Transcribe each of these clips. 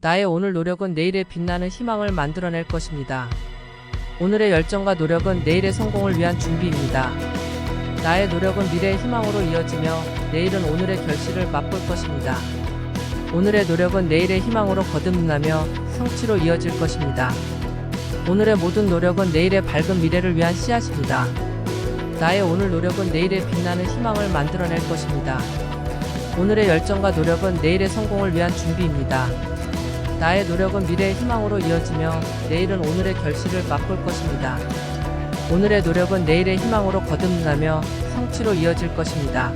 나의 오늘 노력은 내일의 빛나는 희망을 만들어낼 것입니다. 오늘의 열정과 노력은 내일의 성공을 위한 준비입니다. 나의 노력은 미래의 희망으로 이어지며 내일은 오늘의 결실을 맛볼 것입니다. 오늘의 노력은 내일의 희망으로 거듭나며 성취로 이어질 것입니다. 오늘의 모든 노력은 내일의 밝은 미래를 위한 씨앗입니다. 나의 오늘 노력은 내일의 빛나는 희망을 만들어낼 것입니다. 오늘의 열정과 노력은 내일의 성공을 위한 준비입니다. 나의 노력은 미래의 희망으로 이어지며 내일은 오늘의 결실을 맛볼 것입니다. 오늘의 노력은 내일의 희망으로 거듭나며 성취로 이어질 것입니다.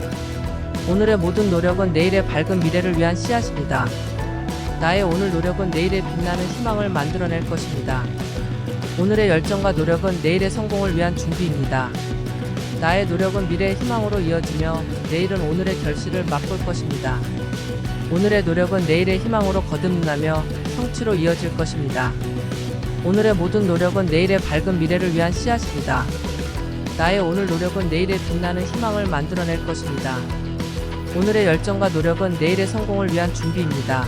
오늘의 모든 노력은 내일의 밝은 미래를 위한 씨앗입니다. 나의 오늘 노력은 내일의 빛나는 희망을 만들어낼 것입니다. 오늘의 열정과 노력은 내일의 성공을 위한 준비입니다. 나의 노력은 미래의 희망으로 이어지며 내일은 오늘의 결실을 맛볼 것입니다. 오늘의 노력은 내일의 희망으로 거듭나며 성취로 이어질 것입니다. 오늘의 모든 노력은 내일의 밝은 미래를 위한 씨앗입니다. 나의 오늘 노력은 내일의 빛나는 희망을 만들어낼 것입니다. 오늘의 열정과 노력은 내일의 성공을 위한 준비입니다.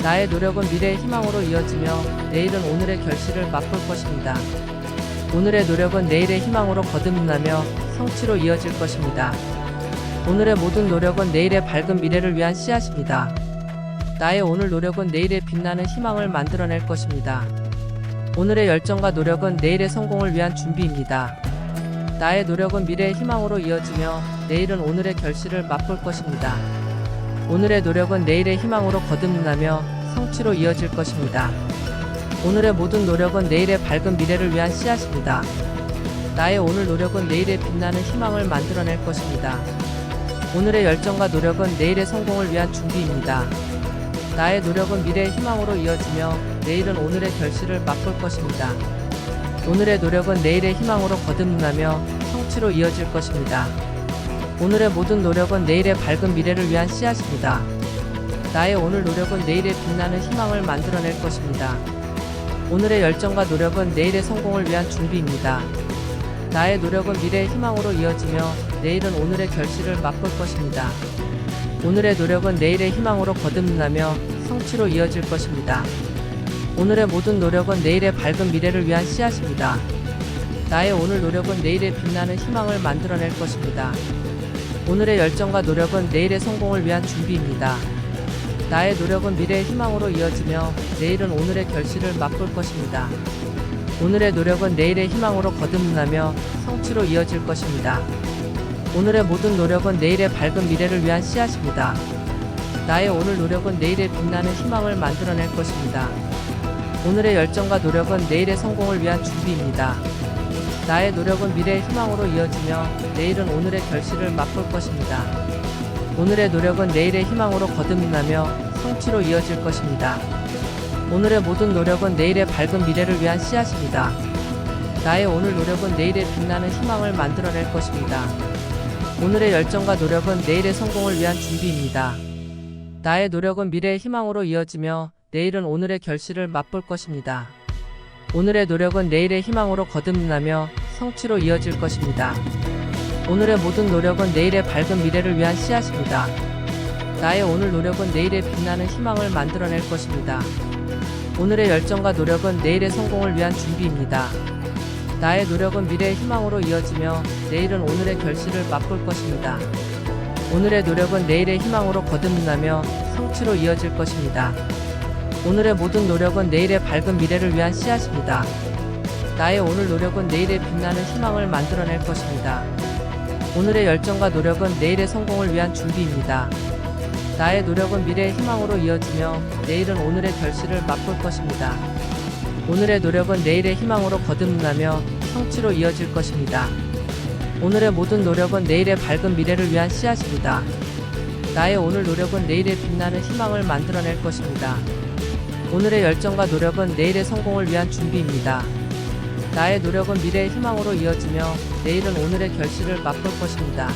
나의 노력은 미래의 희망으로 이어지며 내일은 오늘의 결실을 맛볼 것입니다. 오늘의 노력은 내일의 희망으로 거듭나며 성취로 이어질 것입니다. 오늘의 모든 노력은 내일의 밝은 미래를 위한 씨앗입니다. 나의 오늘 노력은 내일의 빛나는 희망을 만들어낼 것입니다. 오늘의 열정과 노력은 내일의 성공을 위한 준비입니다. 나의 노력은 미래의 희망으로 이어지며 내일은 오늘의 결실을 맛볼 것입니다. 오늘의 노력은 내일의 희망으로 거듭나며 성취로 이어질 것입니다. 오늘의 모든 노력은 내일의 밝은 미래를 위한 씨앗입니다. 나의 오늘 노력은 내일의 빛나는 희망을 만들어낼 것입니다. 오늘의 열정과 노력은 내일의 성공을 위한 준비입니다. 나의 노력은 미래의 희망으로 이어지며 내일은 오늘의 결실을 맛볼 것입니다. 오늘의 노력은 내일의 희망으로 거듭나며 성취로 이어질 것입니다. 오늘의 모든 노력은 내일의 밝은 미래를 위한 씨앗입니다. 나의 오늘 노력은 내일의 빛나는 희망을 만들어낼 것입니다. 오늘의 열정과 노력은 내일의 성공을 위한 준비입니다. 나의 노력은 미래의 희망으로 이어지며 내일은 오늘의 결실을 맛볼 것입니다. 오늘의 노력은 내일의 희망으로 거듭나며 성취로 이어질 것입니다. 오늘의 모든 노력은 내일의 밝은 미래를 위한 씨앗입니다. 나의 오늘 노력은 내일의 빛나는 희망을 만들어낼 것입니다. 오늘의 열정과 노력은 내일의 성공을 위한 준비입니다. 나의 노력은 미래의 희망으로 이어지며 내일은 오늘의 결실을 맛볼 것입니다. 오늘의 노력은 내일의 희망으로 거듭나며 성취로 이어질 것입니다. 오늘의 모든 노력은 내일의 밝은 미래를 위한 씨앗입니다. 나의 오늘 노력은 내일의 빛나는 희망을 만들어낼 것입니다. 오늘의 열정과 노력은 내일의 성공을 위한 준비입니다. 나의 노력은 미래의 희망으로 이어지며 내일은 오늘의 결실을 맛볼 것입니다. 오늘의 노력은 내일의 희망으로 거듭나며 성취로 이어질 것입니다. 오늘의 모든 노력은 내일의 밝은 미래를 위한 씨앗입니다. 나의 오늘 노력은 내일의 빛나는 희망을 만들어낼 것입니다. 오늘의 열정과 노력은 내일의 성공을 위한 준비입니다. 나의 노력은 미래의 희망으로 이어지며 내일은 오늘의 결실을 맛볼 것입니다. 오늘의 노력은 내일의 희망으로 거듭나며 성취로 이어질 것입니다. 오늘의 모든 노력은 내일의 밝은 미래를 위한 씨앗입니다. 나의 오늘 노력은 내일의 빛나는 희망을 만들어낼 것입니다. 오늘의 열정과 노력은 내일의 성공을 위한 준비입니다. 나의 노력은 미래의 희망으로 이어지며 내일은 오늘의 결실을 맛볼 것입니다. 오늘의 노력은 내일의 희망으로 거듭나며 성취로 이어질 것입니다. 오늘의 모든 노력은 내일의 밝은 미래를 위한 씨앗입니다. 나의 오늘 노력은 내일의 빛나는 희망을 만들어낼 것입니다. 오늘의 열정과 노력은 내일의 성공을 위한 준비입니다. 나의 노력은 미래의 희망으로 이어지며 내일은 오늘의 결실을 맛볼 것입니다. 오늘의 노력은 내일의 희망으로 거듭나며 성취로 이어질 것입니다. 오늘의 모든 노력은 내일의 밝은 미래를 위한 씨앗입니다. 나의 오늘 노력은 내일의 빛나는 희망을 만들어낼 것입니다. 오늘의 열정과 노력은 내일의 성공을 위한 준비입니다. 나의 노력은 미래의 희망으로 이어지며 내일은 오늘의 결실을 맛볼 것입니다.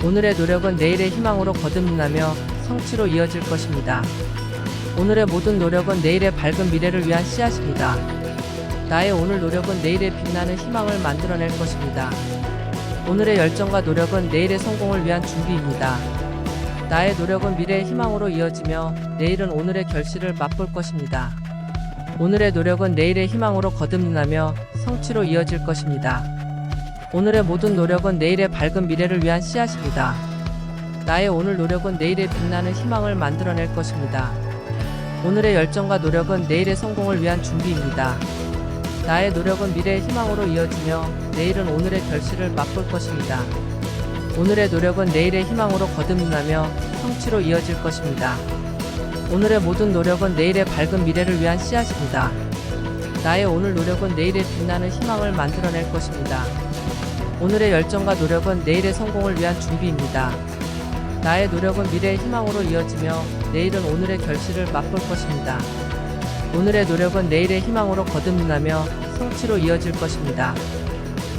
오늘의 노력은 내일의 희망으로 거듭나며 성취로 이어질 것입니다. 오늘의 모든 노력은 내일의 밝은 미래를 위한 씨앗입니다. 나의 오늘 노력은 내일의 빛나는 희망을 만들어낼 것입니다. 오늘의 열정과 노력은 내일의 성공을 위한 준비입니다. 나의 노력은 미래의 희망으로 이어지며 내일은 오늘의 결실을 맛볼 것입니다. 오늘의 노력은 내일의 희망으로 거듭나며 성취로 이어질 것입니다. 오늘의 모든 노력은 내일의 밝은 미래를 위한 씨앗입니다. 나의 오늘 노력은 내일의 빛나는 희망을 만들어낼 것입니다. 오늘의 열정과 노력은 내일의 성공을 위한 준비입니다. 나의 노력은 미래의 희망으로 이어지며 내일은 오늘의 결실을 맛볼 것입니다. 오늘의 노력은 내일의 희망으로 거듭나며 성취로 이어질 것입니다. 오늘의 모든 노력은 내일의 밝은 미래를 위한 씨앗입니다. 나의 오늘 노력은 내일의 빛나는 희망을 만들어낼 것입니다. 오늘의 열정과 노력은 내일의 성공을 위한 준비입니다. 나의 노력은 미래의 희망으로 이어지며 내일은 오늘의 결실을 맛볼 것입니다. 오늘의 노력은 내일의 희망으로 거듭나며 성취로 이어질 것입니다.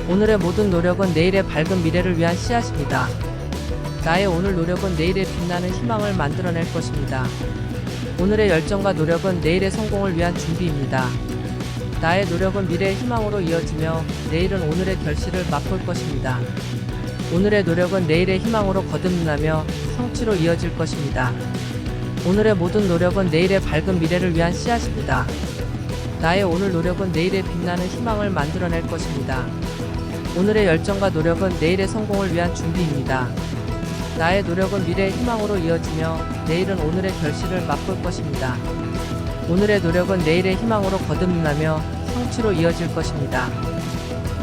오늘의 모든 노력은 내일의 밝은 미래를 위한 씨앗입니다. 나의 오늘 노력은 내일의 빛나는 희망을 만들어낼 것입니다. 오늘의 열정과 노력은 내일의 성공을 위한 준비입니다. 나의 노력은 미래의 희망으로 이어지며 내일은 오늘의 결실을 맛볼 것입니다. 오늘의 노력은 내일의 희망으로 거듭나며 성취로 이어질 것입니다. 오늘의 모든 노력은 내일의 밝은 미래를 위한 씨앗입니다. 나의 오늘 노력은 내일의 빛나는 희망을 만들어낼 것입니다. 오늘의 열정과 노력은 내일의 성공을 위한 준비입니다. 나의 노력은 미래의 희망으로 이어지며 내일은 오늘의 결실을 맛볼 것입니다. 오늘의 노력은 내일의 희망으로 거듭나며 성취로 이어질 것입니다.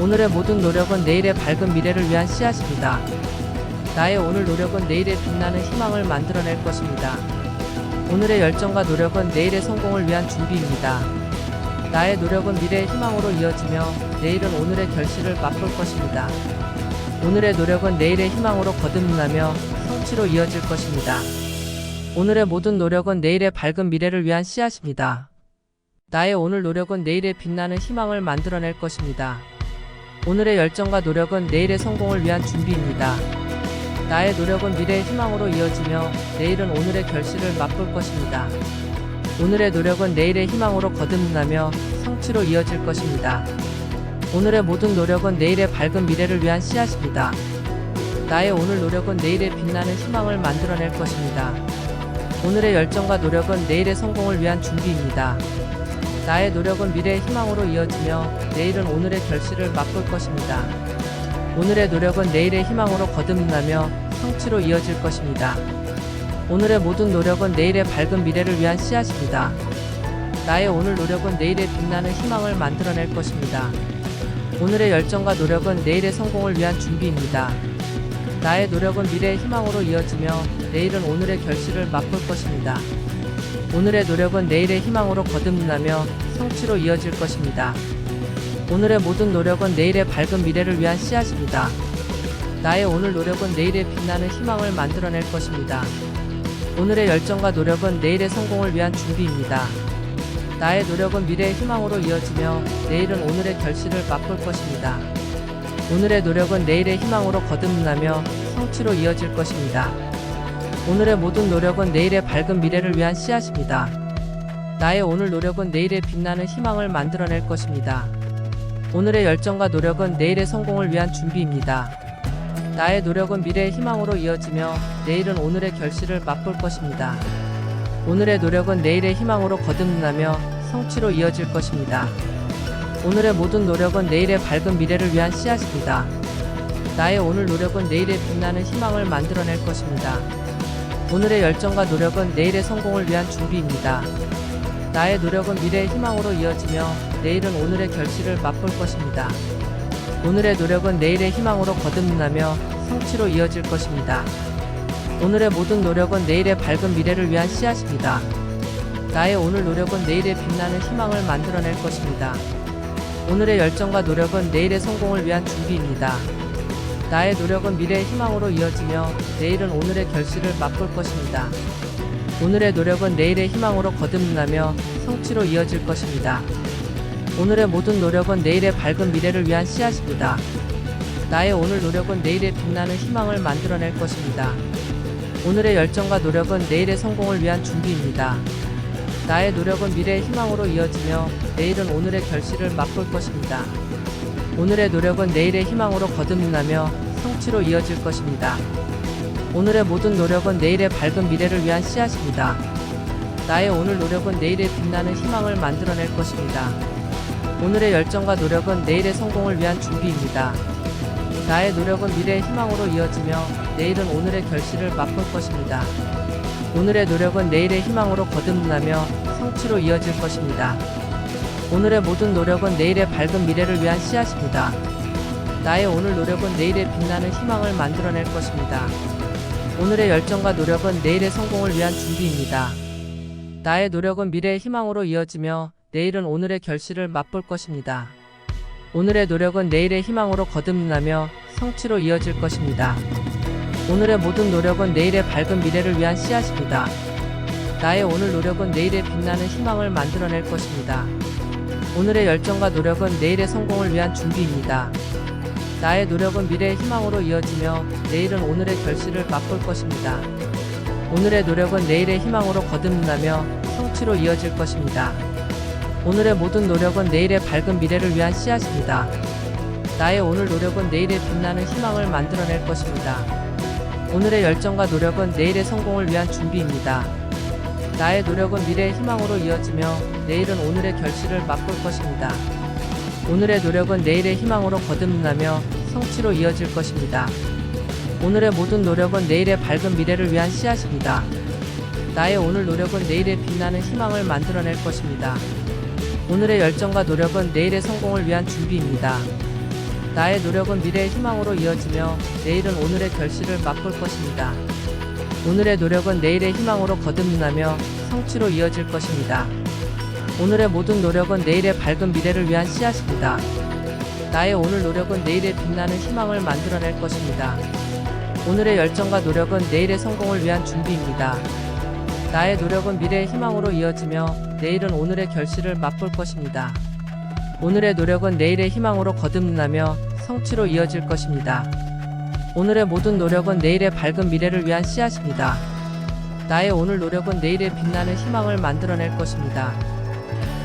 오늘의 모든 노력은 내일의 밝은 미래를 위한 씨앗입니다. 나의 오늘 노력은 내일의 빛나는 희망을 만들어낼 것입니다. 오늘의 열정과 노력은 내일의 성공을 위한 준비입니다. 나의 노력은 미래의 희망으로 이어지며 내일은 오늘의 결실을 맛볼 것입니다. 오늘의 노력은 내일의 희망으로 거듭나며 성취로 이어질 것입니다. 오늘의 모든 노력은 내일의 밝은 미래를 위한 씨앗입니다. 나의 오늘 노력은 내일의 빛나는 희망을 만들어낼 것입니다. 오늘의 열정과 노력은 내일의 성공을 위한 준비입니다. 나의 노력은 미래의 희망으로 이어지며 내일은 오늘의 결실을 맛볼 것입니다. 오늘의 노력은 내일의 희망으로 거듭나며 성취로 이어질 것입니다. 오늘의 모든 노력은 내일의 밝은 미래를 위한 씨앗입니다. 나의 오늘 노력은 내일의 빛나는 희망을 만들어낼 것입니다. 오늘의 열정과 노력은 내일의 성공을 위한 준비입니다. 나의 노력은 미래의 희망으로 이어지며 내일은 오늘의 결실을 맛볼 것입니다. 오늘의 노력은 내일의 희망으로 거듭나며 성취로 이어질 것입니다. 오늘의 모든 노력은 내일의 밝은 미래를 위한 씨앗입니다. 나의 오늘 노력은 내일의 빛나는 희망을 만들어낼 것입니다. 오늘의 열정과 노력은 내일의 성공을 위한 준비입니다. 나의 노력은 미래의 희망으로 이어지며 내일은 오늘의 결실을 맛볼 것입니다. 오늘의 노력은 내일의 희망으로 거듭나며 성취로 이어질 것입니다. 오늘의 모든 노력은 내일의 밝은 미래를 위한 씨앗입니다. 나의 오늘 노력은 내일의 빛나는 희망을 만들어낼 것입니다. 오늘의 열정과 노력은 내일의 성공을 위한 준비입니다. 나의 노력은 미래의 희망으로 이어지며 내일은 오늘의 결실을 맛볼 것입니다. 오늘의 노력은 내일의 희망으로 거듭나며 성취로 이어질 것입니다. 오늘의 모든 노력은 내일의 밝은 미래를 위한 씨앗입니다. 나의 오늘 노력은 내일의 빛나는 희망을 만들어낼 것입니다. 오늘의 열정과 노력은 내일의 성공을 위한 준비입니다. 나의 노력은 미래의 희망으로 이어지며 내일은 오늘의 결실을 맛볼 것입니다. 오늘의 노력은 내일의 희망으로 거듭나며 성취로 이어질 것입니다. 오늘의 모든 노력은 내일의 밝은 미래를 위한 씨앗입니다. 나의 오늘 노력은 내일의 빛나는 희망을 만들어낼 것입니다. 오늘의 열정과 노력은 내일의 성공을 위한 준비입니다. 나의 노력은 미래의 희망으로 이어지며 내일은 오늘의 결실을 맛볼 것입니다. 오늘의 노력은 내일의 희망으로 거듭나며 성취로 이어질 것입니다. 오늘의 모든 노력은 내일의 밝은 미래를 위한 씨앗입니다. 나의 오늘 노력은 내일의 빛나는 희망을 만들어낼 것입니다. 오늘의 열정과 노력은 내일의 성공을 위한 준비입니다. 나의 노력은 미래의 희망으로 이어지며 내일은 오늘의 결실을 맛볼 것입니다. 오늘의 노력은 내일의 희망으로 거듭나며 성취로 이어질 것입니다. 오늘의 모든 노력은 내일의 밝은 미래를 위한 씨앗입니다. 나의 오늘 노력은 내일의 빛나는 희망을 만들어낼 것입니다. 오늘의 열정과 노력은 내일의 성공을 위한 준비입니다. 나의 노력은 미래의 희망으로 이어지며 내일은 오늘의 결실을 맛볼 것입니다. 오늘의 노력은 내일의 희망으로 거듭나며 성취로 이어질 것입니다. 오늘의 모든 노력은 내일의 밝은 미래를 위한 씨앗입니다. 나의 오늘 노력은 내일의 빛나는 희망을 만들어낼 것입니다. 오늘의 열정과 노력은 내일의 성공을 위한 준비입니다. 나의 노력은 미래의 희망으로 이어지며 내일은 오늘의 결실을 맛볼 것입니다. 오늘의 노력은 내일의 희망으로 거듭나며 성취로 이어질 것입니다. 오늘의 모든 노력은 내일의 밝은 미래를 위한 씨앗입니다. 나의 오늘 노력은 내일의 빛나는 희망을 만들어낼 것입니다. 오늘의 열정과 노력은 내일의 성공을 위한 준비입니다. 나의 노력은 미래의 희망으로 이어지며 내일은 오늘의 결실을 맛볼 것입니다. 오늘의 노력은 내일의 희망으로 거듭나며 성취로 이어질 것입니다. 오늘의 모든 노력은 내일의 밝은 미래를 위한 씨앗입니다. 나의 오늘 노력은 내일의 빛나는 희망을 만들어낼 것입니다. 오늘의 열정과 노력은 내일의 성공을 위한 준비입니다. 나의 노력은 미래의 희망으로 이어지며 내일은 오늘의 결실을 맛볼 것입니다. 오늘의 노력은 내일의 희망으로 거듭나며 성취로 이어질 것입니다. 오늘의 모든 노력은 내일의 밝은 미래를 위한 씨앗입니다. 나의 오늘 노력은 내일의 빛나는 희망을 만들어낼 것입니다. 오늘의 열정과 노력은 내일의 성공을 위한 준비입니다. 나의 노력은 미래의 희망으로 이어지며 내일은 오늘의 결실을 맛볼 것입니다. 오늘의 노력은 내일의 희망으로 거듭나며 성취로 이어질 것입니다. 오늘의 모든 노력은 내일의 밝은 미래를 위한 씨앗입니다. 나의 오늘 노력은 내일의 빛나는 희망을 만들어낼 것입니다. 오늘의 열정과 노력은 내일의 성공을 위한 준비입니다. 나의 노력은 미래의 희망으로 이어지며 내일은 오늘의 결실을 맛볼 것입니다. 오늘의 노력은 내일의 희망으로 거듭나며 성취로 이어질 것입니다. 오늘의 모든 노력은 내일의 밝은 미래를 위한 씨앗입니다. 나의 오늘 노력은 내일의 빛나는 희망을 만들어낼 것입니다. 오늘의 열정과 노력은 내일의 성공을 위한 준비입니다. 나의 노력은 미래의 희망으로 이어지며 내일은 오늘의 결실을 맛볼 것입니다. 오늘의 노력은 내일의 희망으로 거듭나며 성취로 이어질 것입니다. 오늘의 모든 노력은 내일의 밝은 미래를 위한 씨앗입니다. 나의 오늘 노력은 내일의 빛나는 희망을 만들어낼 것입니다.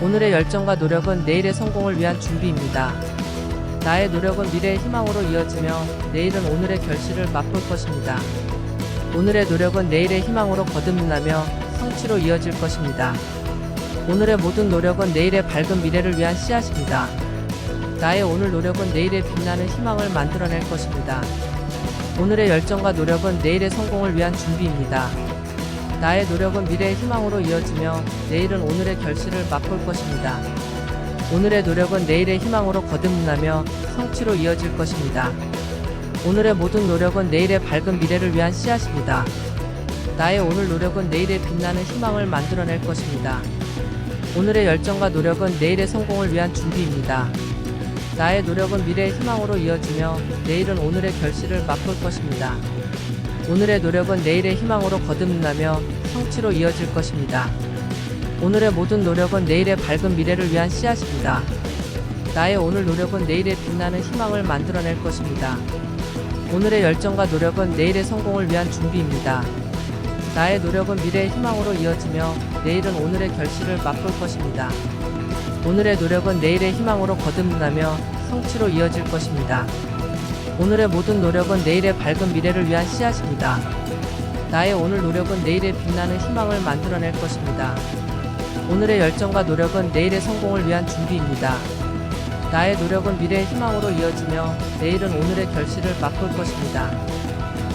오늘의 열정과 노력은 내일의 성공을 위한 준비입니다. 나의 노력은 미래의 희망으로 이어지며 내일은 오늘의 결실을 맛볼 것입니다. 오늘의 노력은 내일의 희망으로 거듭나며 성취로 이어질 것입니다. 오늘의 모든 노력은 내일의 밝은 미래를 위한 씨앗입니다. 나의 오늘 노력은 내일의 빛나는 희망을 만들어낼 것입니다. 오늘의 열정과 노력은 내일의 성공을 위한 준비입니다. 나의 노력은 미래의 희망으로 이어지며 내일은 오늘의 결실을 맛볼 것입니다. 오늘의 노력은 내일의 희망으로 거듭나며 성취로 이어질 것입니다. 오늘의 모든 노력은 내일의 밝은 미래를 위한 씨앗입니다. 나의 오늘 노력은 내일의 빛나는 희망을 만들어낼 것입니다. 오늘의 열정과 노력은 내일의 성공을 위한 준비입니다. 나의 노력은 미래의 희망으로 이어지며 내일은 오늘의 결실을 맛볼 것입니다. 오늘의 노력은 내일의 희망으로 거듭나며 성취로 이어질 것입니다. 오늘의 모든 노력은 내일의 밝은 미래를 위한 씨앗입니다. 나의 오늘 노력은 내일의 빛나는 희망을 만들어낼 것입니다. 오늘의 열정과 노력은 내일의 성공을 위한 준비입니다. 나의 노력은 미래의 희망으로 이어지며 내일은 오늘의 결실을 맛볼 것입니다. 오늘의 노력은 내일의 희망으로 거듭나며 성취로 이어질 것입니다. 오늘의 모든 노력은 내일의 밝은 미래를 위한 씨앗입니다. 나의 오늘 노력은 내일의 빛나는 희망을 만들어낼 것입니다. 오늘의 열정과 노력은 내일의 성공을 위한 준비입니다. 나의 노력은 미래의 희망으로 이어지며 내일은 오늘의 결실을 맛볼 것입니다.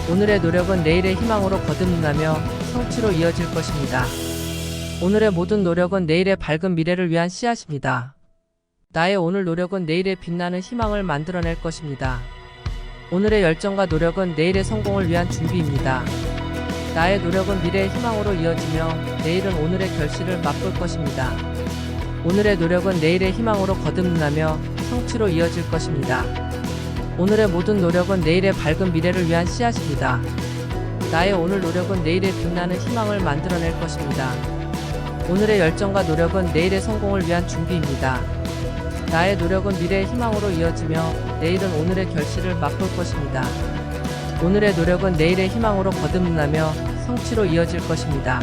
오늘의 노력은 내일의 희망으로 거듭나며 성취로 이어질 것입니다. 오늘의 모든 노력은 내일의 밝은 미래를 위한 씨앗입니다. 나의 오늘 노력은 내일의 빛나는 희망을 만들어낼 것입니다. 오늘의 열정과 노력은 내일의 성공을 위한 준비입니다. 나의 노력은 미래의 희망으로 이어지며 내일은 오늘의 결실을 맛볼 것입니다. 오늘의 노력은 내일의 희망으로 거듭나며 성취로 이어질 것입니다. 오늘의 모든 노력은 내일의 밝은 미래를 위한 씨앗입니다. 나의 오늘 노력은 내일의 빛나는 희망을 만들어낼 것입니다. 오늘의 열정과 노력은 내일의 성공을 위한 준비입니다. 나의 노력은 미래의 희망으로 이어지며 내일은 오늘의 결실을 맛볼 것입니다. 오늘의 노력은 내일의 희망으로 거듭나며 성취로 이어질 것입니다.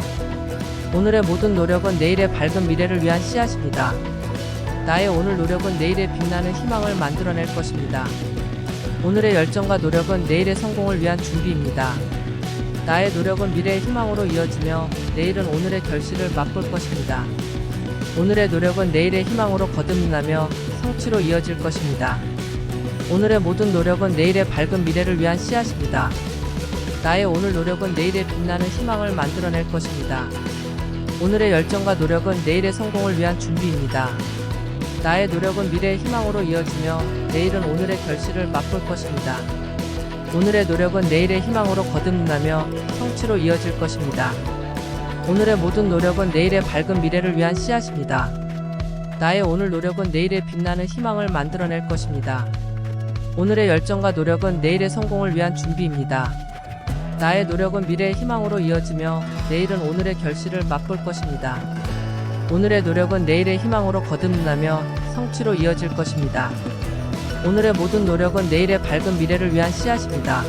오늘의 모든 노력은 내일의 밝은 미래를 위한 씨앗입니다. 나의 오늘 노력은 내일의 빛나는 희망을 만들어낼 것입니다. 오늘의 열정과 노력은 내일의 성공을 위한 준비입니다. 나의 노력은 미래의 희망으로 이어지며 내일은 오늘의 결실을 맛볼 것입니다. 오늘의 노력은 내일의 희망으로 거듭나며 성취로 이어질 것입니다. 오늘의 모든 노력은 내일의 밝은 미래를 위한 씨앗입니다. 나의 오늘 노력은 내일의 빛나는 희망을 만들어낼 것입니다. 오늘의 열정과 노력은 내일의 성공을 위한 준비입니다. 나의 노력은 미래의 희망으로 이어지며 내일은 오늘의 결실을 맛볼 것입니다. 오늘의 노력은 내일의 희망으로 거듭나며 성취로 이어질 것입니다. 오늘의 모든 노력은 내일의 밝은 미래를 위한 씨앗입니다. 나의 오늘 노력은 내일의 빛나는 희망을 만들어낼 것입니다. 오늘의 열정과 노력은 내일의 성공을 위한 준비입니다. 나의 노력은 미래의 희망으로 이어지며 내일은 오늘의 결실을 맛볼 것입니다. 오늘의 노력은 내일의 희망으로 거듭나며 성취로 이어질 것입니다. 오늘의 모든 노력은 내일의 밝은 미래를 위한 씨앗입니다.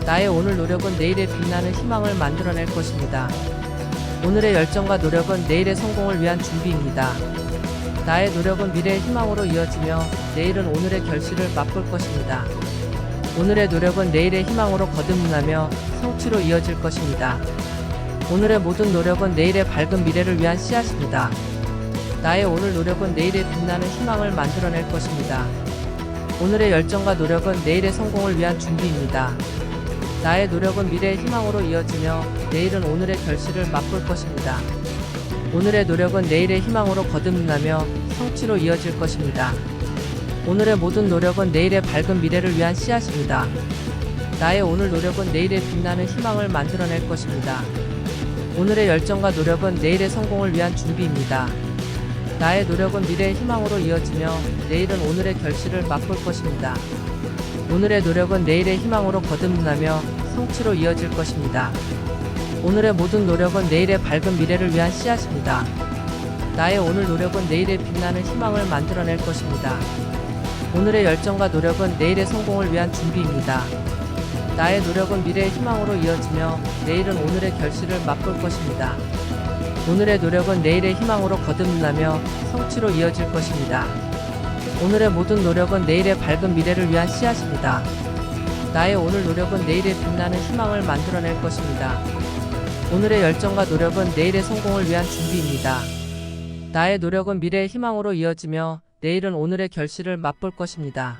나의 오늘 노력은 내일의 빛나는 희망을 만들어낼 것입니다. 오늘의 열정과 노력은 내일의 성공을 위한 준비입니다. 나의 노력은 미래의 희망으로 이어지며 내일은 오늘의 결실을 맛볼 것입니다. 오늘의 노력은 내일의 희망으로 거듭나며 성취로 이어질 것입니다. 오늘의 모든 노력은 내일의 밝은 미래를 위한 씨앗입니다. 나의 오늘 노력은 내일의 빛나는 희망을 만들어낼 것입니다. 오늘의 열정과 노력은 내일의 성공을 위한 준비입니다. 나의 노력은 미래의 희망으로 이어지며 내일은 오늘의 결실을 맛볼 것입니다. 오늘의 노력은 내일의 희망으로 거듭나며 성취로 이어질 것입니다. 오늘의 모든 노력은 내일의 밝은 미래를 위한 씨앗입니다. 나의 오늘 노력은 내일의 빛나는 희망을 만들어낼 것입니다. 오늘의 열정과 노력은 내일의 성공을 위한 준비입니다. 나의 노력은 미래의 희망으로 이어지며 내일은 오늘의 결실을 맛볼 것입니다. 오늘의 노력은 내일의 희망으로 거듭나며 성취로 이어질 것입니다. 오늘의 모든 노력은 내일의 밝은 미래를 위한 씨앗입니다. 나의 오늘 노력은 내일의 빛나는 희망을 만들어낼 것입니다. 오늘의 열정과 노력은 내일의 성공을 위한 준비입니다. 나의 노력은 미래의 희망으로 이어지며 내일은 오늘의 결실을 맛볼 것입니다. 오늘의 노력은 내일의 희망으로 거듭나며 성취로 이어질 것입니다. 오늘의 모든 노력은 내일의 밝은 미래를 위한 씨앗입니다. 나의 오늘 노력은 내일의 빛나는 희망을 만들어낼 것입니다. 오늘의 열정과 노력은 내일의 성공을 위한 준비입니다. 나의 노력은 미래의 희망으로 이어지며 내일은 오늘의 결실을 맛볼 것입니다.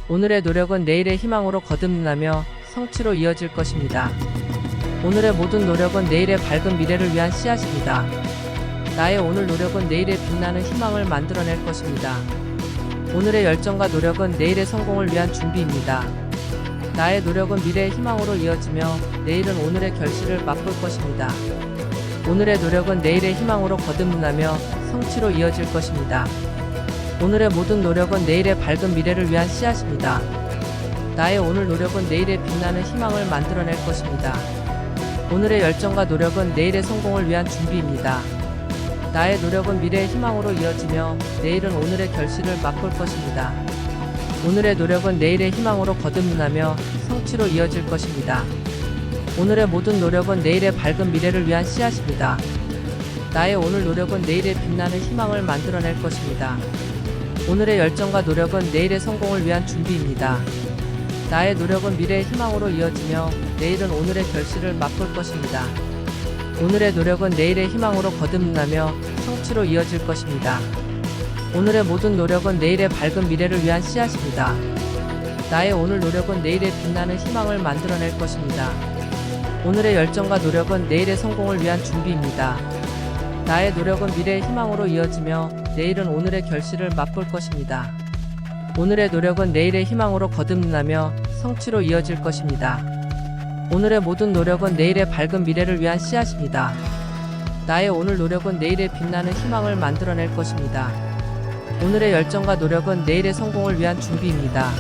오늘의 노력은 내일의 희망으로 거듭나며 성취로 이어질 것입니다. 오늘의 모든 노력은 내일의 밝은 미래를 위한 씨앗입니다. 나의 오늘 노력은 내일의 빛나는 희망을 만들어낼 것입니다. 오늘의 열정과 노력은 내일의 성공을 위한 준비입니다. 나의 노력은 미래의 희망으로 이어지며 내일은 오늘의 결실을 맛볼 것입니다. 오늘의 노력은 내일의 희망으로 거듭나며 성취로 이어질 것입니다. 오늘의 모든 노력은 내일의 밝은 미래를 위한 씨앗입니다. 나의 오늘 노력은 내일의 빛나는 희망을 만들어낼 것입니다. 오늘의 열정과 노력은 내일의 성공을 위한 준비입니다. 나의 노력은 미래의 희망으로 이어지며 내일은 오늘의 결실을 맛볼 것입니다. 오늘의 노력은 내일의 희망으로 거듭나며 성취로 이어질 것입니다. 오늘의 모든 노력은 내일의 밝은 미래를 위한 씨앗입니다. 나의 오늘 노력은 내일의 빛나는 희망을 만들어낼 것입니다. 오늘의 열정과 노력은 내일의 성공을 위한 준비입니다. 나의 노력은 미래의 희망으로 이어지며 내일은 오늘의 결실을 맛볼 것입니다. 오늘의 노력은 내일의 희망으로 거듭나며 성취로 이어질 것입니다. 오늘의 모든 노력은 내일의 밝은 미래를 위한 씨앗입니다. 나의 오늘 노력은 내일의 빛나는 희망을 만들어낼 것입니다. 오늘의 열정과 노력은 내일의 성공을 위한 준비입니다. 나의 노력은 미래의 희망으로 이어지며 내일은 오늘의 결실을 맛볼 것입니다. 오늘의 노력은 내일의 희망으로 거듭나며 성취로 이어질 것입니다. 오늘의 모든 노력은 내일의 밝은 미래를 위한 씨앗입니다. 나의 오늘 노력은 내일의 빛나는 희망을 만들어낼 것입니다. 오늘의 열정과 노력은 내일의 성공을 위한 준비입니다.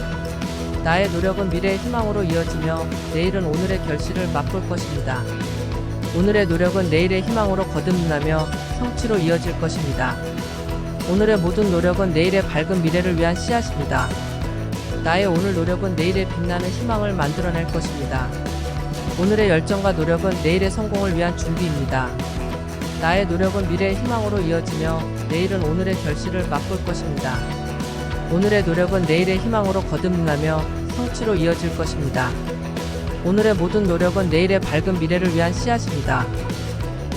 나의 노력은 미래의 희망으로 이어지며 내일은 오늘의 결실을 맛볼 것입니다. 오늘의 노력은 내일의 희망으로 거듭나며 성취로 이어질 것입니다. 오늘의 모든 노력은 내일의 밝은 미래를 위한 씨앗입니다. 나의 오늘 노력은 내일의 빛나는 희망을 만들어낼 것입니다. 오늘의 열정과 노력은 내일의 성공을 위한 준비입니다. 나의 노력은 미래의 희망으로 이어지며 내일은 오늘의 결실을 맛볼 것입니다. 오늘의 노력은 내일의 희망으로 거듭나며 성취로 이어질 것입니다. 오늘의 모든 노력은 내일의 밝은 미래를 위한 씨앗입니다.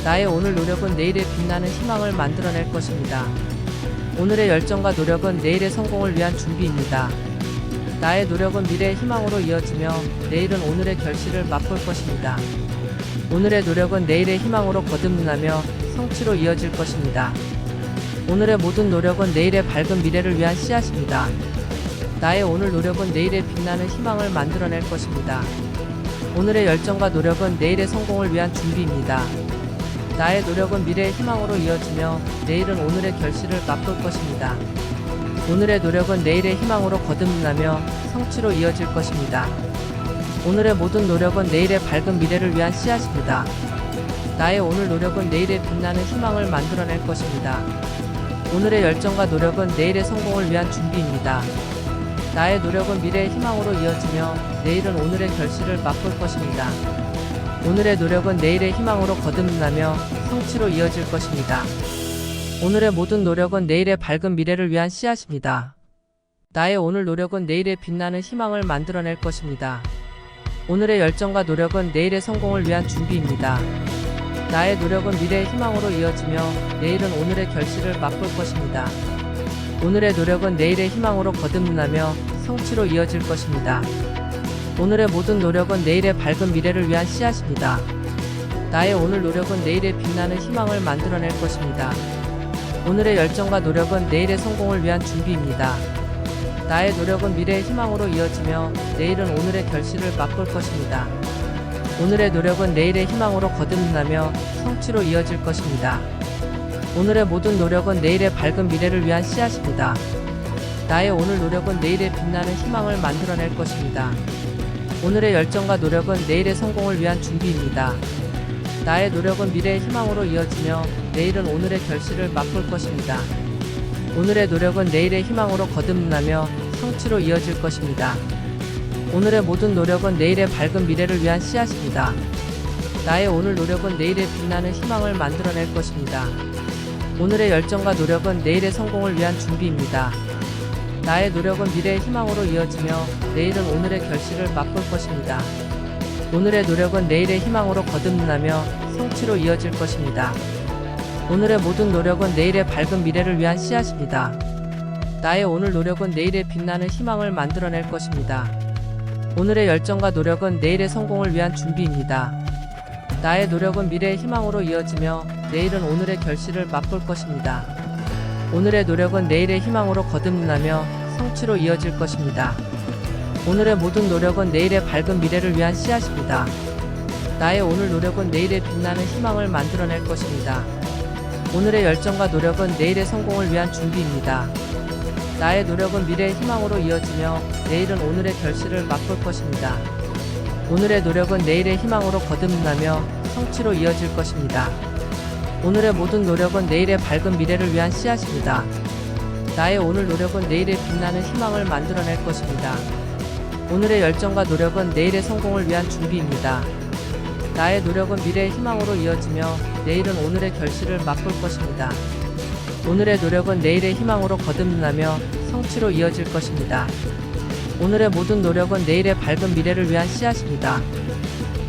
나의 오늘 노력은 내일의 빛나는 희망을 만들어낼 것입니다. 오늘의 열정과 노력은 내일의 성공을 위한 준비입니다. 나의 노력은 미래의 희망으로 이어지며 내일은 오늘의 결실을 맛볼 것입니다. 오늘의 노력은 내일의 희망으로 거듭나며 성취로 이어질 것입니다. 오늘의 모든 노력은 내일의 밝은 미래를 위한 씨앗입니다. 나의 오늘 노력은 내일의 빛나는 희망을 만들어낼 것입니다. 오늘의 열정과 노력은 내일의 성공을 위한 준비입니다. 나의 노력은 미래의 희망으로 이어지며 내일은 오늘의 결실을 맛볼 것입니다. 오늘의 노력은 내일의 희망으로 거듭나며 성취로 이어질 것입니다. 오늘의 모든 노력은 내일의 밝은 미래를 위한 씨앗입니다. 나의 오늘 노력은 내일의 빛나는 희망을 만들어낼 것입니다. 오늘의 열정과 노력은 내일의 성공을 위한 준비입니다. 나의 노력은 미래의 희망으로 이어지며 내일은 오늘의 결실을 맛볼 것입니다. 오늘의 노력은 내일의 희망으로 거듭나며 성취로 이어질 것입니다. 오늘의 모든 노력은 내일의 밝은 미래를 위한 씨앗입니다. 나의 오늘 노력은 내일의 빛나는 희망을 만들어낼 것입니다. 오늘의 열정과 노력은 내일의 성공을 위한 준비입니다. 나의 노력은 미래의 희망으로 이어지며 내일은 오늘의 결실을 맛볼 것입니다. 오늘의 노력은 내일의 희망으로 거듭나며 성취로 이어질 것입니다. 오늘의 모든 노력은 내일의 밝은 미래를 위한 씨앗입니다. 나의 오늘 노력은 내일의 빛나는 희망을 만들어낼 것입니다. 오늘의 열정과 노력은 내일의 성공을 위한 준비입니다. 나의 노력은 미래의 희망으로 이어지며 내일은 오늘의 결실을 맛볼 것입니다. 오늘의 노력은 내일의 희망으로 거듭나며 성취로 이어질 것입니다. 오늘의 모든 노력은 내일의 밝은 미래를 위한 씨앗입니다. 나의 오늘 노력은 내일의 빛나는 희망을 만들어낼 것입니다. 오늘의 열정과 노력은 내일의 성공을 위한 준비입니다. 나의 노력은 미래의 희망으로 이어지며 내일은 오늘의 결실을 맛볼 것입니다. 오늘의 노력은 내일의 희망으로 거듭나며 성취로 이어질 것입니다. 오늘의 모든 노력은 내일의 밝은 미래를 위한 씨앗입니다. 나의 오늘 노력은 내일의 빛나는 희망을 만들어낼 것입니다. 오늘의 열정과 노력은 내일의 성공을 위한 준비입니다. 나의 노력은 미래의 희망으로 이어지며 내일은 오늘의 결실을 맛볼 것입니다. 오늘의 노력은 내일의 희망으로 거듭나며 성취로 이어질 것입니다. 오늘의 모든 노력은 내일의 밝은 미래를 위한 씨앗입니다. 나의 오늘 노력은 내일의 빛나는 희망을 만들어낼 것입니다. 오늘의 열정과 노력은 내일의 성공을 위한 준비입니다. 나의 노력은 미래의 희망으로 이어지며 내일은 오늘의 결실을 맛볼 것입니다. 오늘의 노력은 내일의 희망으로 거듭나며 성취로 이어질 것입니다. 오늘의 모든 노력은 내일의 밝은 미래를 위한 씨앗입니다. 나의 오늘 노력은 내일의 빛나는 희망을 만들어낼 것입니다. 오늘의 열정과 노력은 내일의 성공을 위한 준비입니다. 나의 노력은 미래의 희망으로 이어지며 내일은 오늘의 결실을 맛볼 것입니다. 오늘의 노력은 내일의 희망으로 거듭나며 성취로 이어질 것입니다. 오늘의 모든 노력은 내일의 밝은 미래를 위한 씨앗입니다. 나의 오늘 노력은 내일의 빛나는 희망을 만들어낼 것입니다. 오늘의 열정과 노력은 내일의 성공을 위한 준비입니다. 나의 노력은 미래의 희망으로 이어지며 내일은 오늘의 결실을 맛볼 것입니다. 오늘의 노력은 내일의 희망으로 거듭나며 성취로 이어질 것입니다. 오늘의 모든 노력은 내일의 밝은 미래를 위한 씨앗입니다.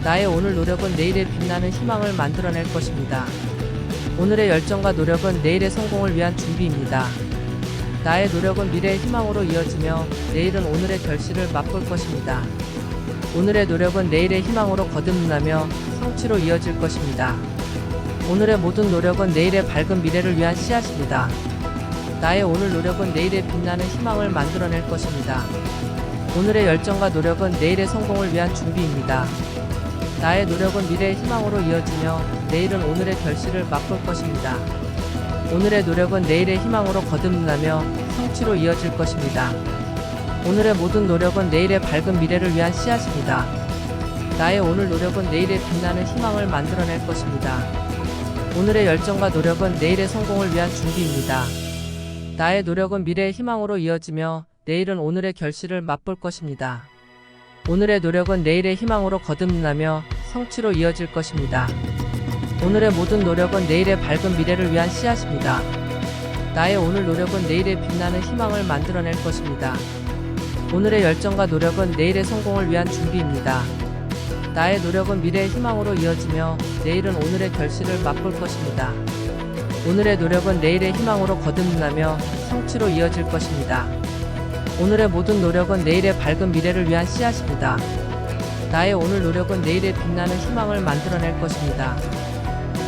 나의 오늘 노력은 내일의 빛나는 희망을 만들어낼 것입니다. 오늘의 열정과 노력은 내일의 성공을 위한 준비입니다. 나의 노력은 미래의 희망으로 이어지며 내일은 오늘의 결실을 맛볼 것입니다. 오늘의 노력은 내일의 희망으로 거듭나며 성취로 이어질 것입니다. 오늘의 모든 노력은 내일의 밝은 미래를 위한 씨앗입니다. 나의 오늘 노력은 내일의 빛나는 희망을 만들어낼 것입니다. 오늘의 열정과 노력은 내일의 성공을 위한 준비입니다. 나의 노력은 미래의 희망으로 이어지며 내일은 오늘의 결실을 맛볼 것입니다. 오늘의 노력은 내일의 희망으로 거듭나며 성취로 이어질 것입니다. 오늘의 모든 노력은 내일의 밝은 미래를 위한 씨앗입니다. 나의 오늘 노력은 내일의 빛나는 희망을 만들어낼 것입니다. 오늘의 열정과 노력은 내일의 성공을 위한 준비입니다. 나의 노력은 미래의 희망으로 이어지며 내일은 오늘의 결실을 맛볼 것입니다. 오늘의 노력은 내일의 희망으로 거듭나며 성취로 이어질 것입니다. 오늘의 모든 노력은 내일의 밝은 미래를 위한 씨앗입니다. 나의 오늘 노력은 내일의 빛나는 희망을 만들어낼 것입니다. 오늘의 열정과 노력은 내일의 성공을 위한 준비입니다. 나의 노력은 미래의 희망으로 이어지며 내일은 오늘의 결실을 맛볼 것입니다. 오늘의 노력은 내일의 희망으로 거듭나며 성취로 이어질 것입니다. 오늘의 모든 노력은 내일의 밝은 미래를 위한 씨앗입니다. 나의 오늘 노력은 내일의 빛나는 희망을 만들어낼 것입니다.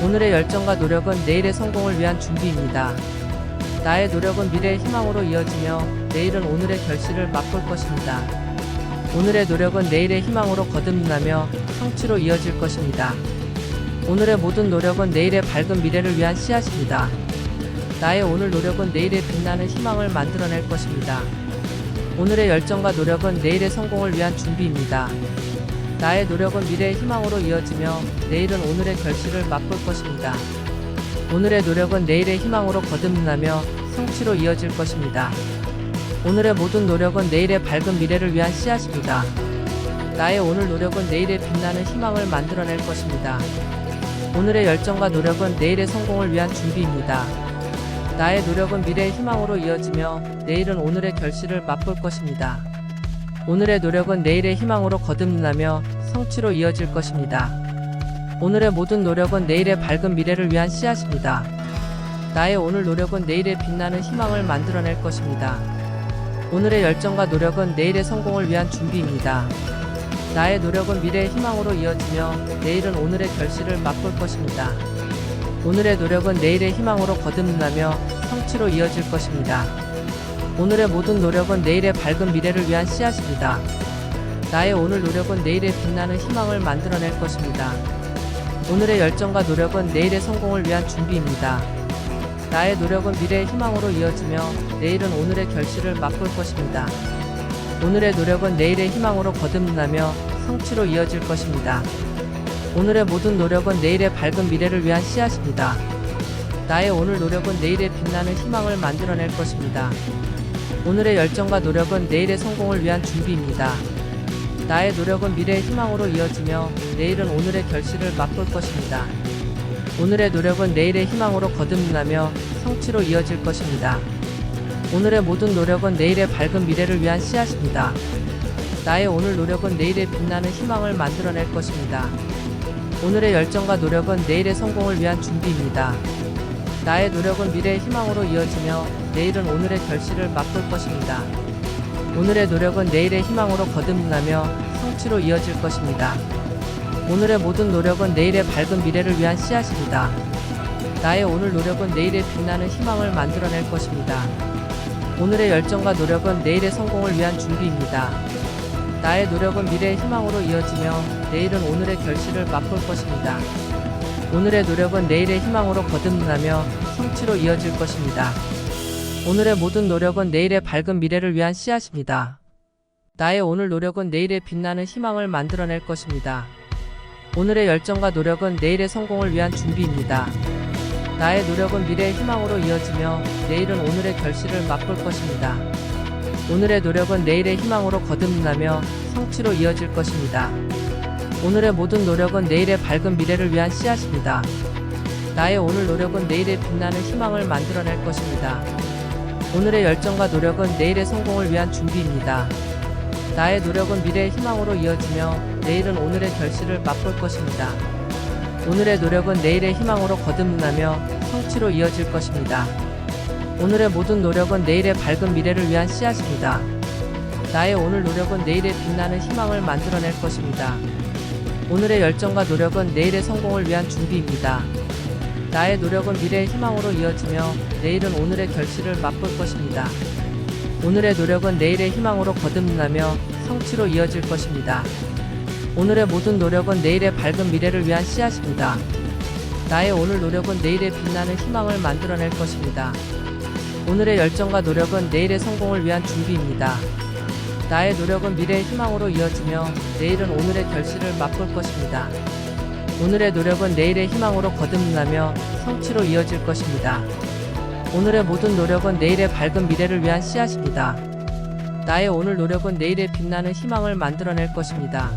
오늘의 열정과 노력은 내일의 성공을 위한 준비입니다. 나의 노력은 미래의 희망으로 이어지며 내일은 오늘의 결실을 맛볼 것입니다. 오늘의 노력은 내일의 희망으로 거듭나며 성취로 이어질 것입니다. 오늘의 모든 노력은 내일의 밝은 미래를 위한 씨앗입니다. 나의 오늘 노력은 내일의 빛나는 희망을 만들어낼 것입니다. 오늘의 열정과 노력은 내일의 성공을 위한 준비입니다. 나의 노력은 미래의 희망으로 이어지며 내일은 오늘의 결실을 맛볼 것입니다. 오늘의 노력은 내일의 희망으로 거듭나며 성취로 이어질 것입니다. 오늘의 모든 노력은 내일의 밝은 미래를 위한 씨앗입니다. 나의 오늘 노력은 내일의 빛나는 희망을 만들어낼 것입니다. 오늘의 열정과 노력은 내일의 성공을 위한 준비입니다. 나의 노력은 미래의 희망으로 이어지며 내일은 오늘의 결실을 맛볼 것입니다. 오늘의 노력은 내일의 희망으로 거듭나며 성취로 이어질 것입니다. 오늘의 모든 노력은 내일의 밝은 미래를 위한 씨앗입니다. 나의 오늘 노력은 내일의 빛나는 희망을 만들어낼 것입니다. 오늘의 열정과 노력은 내일의 성공을 위한 준비입니다. 나의 노력은 미래의 희망으로 이어지며 내일은 오늘의 결실을 맛볼 것입니다. 오늘의 노력은 내일의 희망으로 거듭나며 성취로 이어질 것입니다. 오늘의 모든 노력은 내일의 밝은 미래를 위한 씨앗입니다. 나의 오늘 노력은 내일의 빛나는 희망을 만들어낼 것입니다. 오늘의 열정과 노력은 내일의 성공을 위한 준비입니다. 나의 노력은 미래의 희망으로 이어지며 내일은 오늘의 결실을 맛볼 것입니다. 오늘의 노력은 내일의 희망으로 거듭나며 성취로 이어질 것입니다. 오늘의 모든 노력은 내일의 밝은 미래를 위한 씨앗입니다. 나의 오늘 노력은 내일의 빛나는 희망을 만들어낼 것입니다. 오늘의 열정과 노력은 내일의 성공을 위한 준비입니다. 나의 노력은 미래의 희망으로 이어지며 내일은 오늘의 결실을 맛볼 것입니다. 오늘의 노력은 내일의 희망으로 거듭나며 성취로 이어질 것입니다. 오늘의 모든 노력은 내일의 밝은 미래를 위한 씨앗입니다. 나의 오늘 노력은 내일의 빛나는 희망을 만들어낼 것입니다. 오늘의 열정과 노력은 내일의 성공을 위한 준비입니다. 나의 노력은 미래의 희망으로 이어지며 내일은 오늘의 결실을 맛볼 것입니다. 오늘의 노력은 내일의 희망으로 거듭나며 성취로 이어질 것입니다. 오늘의 모든 노력은 내일의 밝은 미래를 위한 씨앗입니다. 나의 오늘 노력은 내일의 빛나는 희망을 만들어낼 것입니다. 오늘의 열정과 노력은 내일의 성공을 위한 준비입니다. 나의 노력은 미래의 희망으로 이어지며 내일은 오늘의 결실을 맛볼 것입니다. 오늘의 노력은 내일의 희망으로 거듭나며 성취로 이어질 것입니다. 오늘의 모든 노력은 내일의 밝은 미래를 위한 씨앗입니다. 나의 오늘 노력은 내일의 빛나는 희망을 만들어낼 것입니다. 오늘의 열정과 노력은 내일의 성공을 위한 준비입니다. 나의 노력은 미래의 희망으로 이어지며 내일은 오늘의 결실을 맛볼 것입니다. 오늘의 노력은 내일의 희망으로 거듭나며 성취로 이어질 것입니다. 오늘의 모든 노력은 내일의 밝은 미래를 위한 씨앗입니다. 나의 오늘 노력은 내일의 빛나는 희망을 만들어낼 것입니다. 오늘의 열정과 노력은 내일의 성공을 위한 준비입니다. 나의 노력은 미래의 희망으로 이어지며 내일은 오늘의 결실을 맛볼 것입니다. 오늘의 노력은 내일의 희망으로 거듭나며 성취로 이어질 것입니다. 오늘의 모든 노력은 내일의 밝은 미래를 위한 씨앗입니다. 나의 오늘 노력은 내일의 빛나는 희망을 만들어낼 것입니다. 오늘의 열정과 노력은 내일의 성공을 위한 준비입니다. 나의 노력은 미래의 희망으로 이어지며 내일은 오늘의 결실을 맛볼 것입니다. 오늘의 노력은 내일의 희망으로 거듭나며 성취로 이어질 것입니다. 오늘의 모든 노력은 내일의 밝은 미래를 위한 씨앗입니다. 나의 오늘 노력은 내일의 빛나는 희망을 만들어낼 것입니다. 오늘의 열정과 노력은 내일의 성공을 위한 준비입니다. 나의 노력은 미래의 희망으로 이어지며 내일은 오늘의 결실을 맛볼 것입니다. 오늘의 노력은 내일의 희망으로 거듭나며 성취로 이어질 것입니다. 오늘의 모든 노력은 내일의 밝은 미래를 위한 씨앗입니다. 나의 오늘 노력은 내일의 빛나는 희망을 만들어낼 것입니다.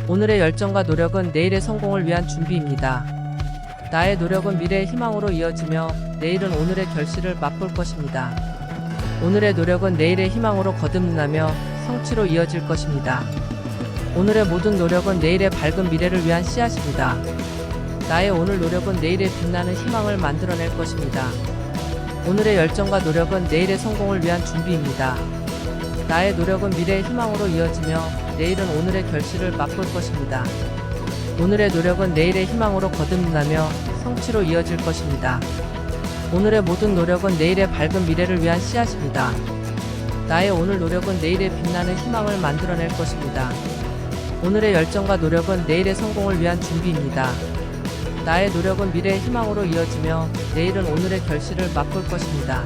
오늘의 열정과 노력은 내일의 성공을 위한 준비입니다. 나의 노력은 미래의 희망으로 이어지며 내일은 오늘의 결실을 맛볼 것입니다. 오늘의 노력은 내일의 희망으로 거듭나며 성취로 이어질 것입니다. 오늘의 모든 노력은 내일의 밝은 미래를 위한 씨앗입니다. 나의 오늘 노력은 내일의 빛나는 희망을 만들어낼 것입니다. 오늘의 열정과 노력은 내일의 성공을 위한 준비입니다. 나의 노력은 미래의 희망으로 이어지며 내일은 오늘의 결실을 맛볼 것입니다. 오늘의 노력은 내일의 희망으로 거듭나며 성취로 이어질 것입니다. 오늘의 모든 노력은 내일의 밝은 미래를 위한 씨앗입니다. 나의 오늘 노력은 내일의 빛나는 희망을 만들어낼 것입니다. 오늘의 열정과 노력은 내일의 성공을 위한 준비입니다. 나의 노력은 미래의 희망으로 이어지며 내일은 오늘의 결실을 맛볼 것입니다.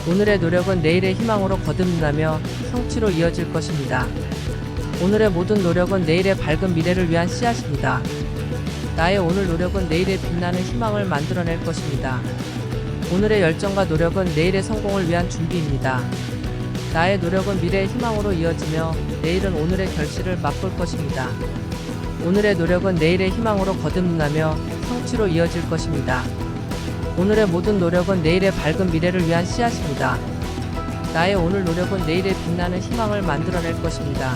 오늘의 노력은 내일의 희망으로 거듭나며 성취로 이어질 것입니다. 오늘의 모든 노력은 내일의 밝은 미래를 위한 씨앗입니다. 나의 오늘 노력은 내일의 빛나는 희망을 만들어낼 것입니다. 오늘의 열정과 노력은 내일의 성공을 위한 준비입니다. 나의 노력은 미래의 희망으로 이어지며 내일은 오늘의 결실을 맛볼 것입니다. 오늘의 노력은 내일의 희망으로 거듭나며 성취로 이어질 것입니다. 오늘의 모든 노력은 내일의 밝은 미래를 위한 씨앗입니다. 나의 오늘 노력은 내일의 빛나는 희망을 만들어낼 것입니다.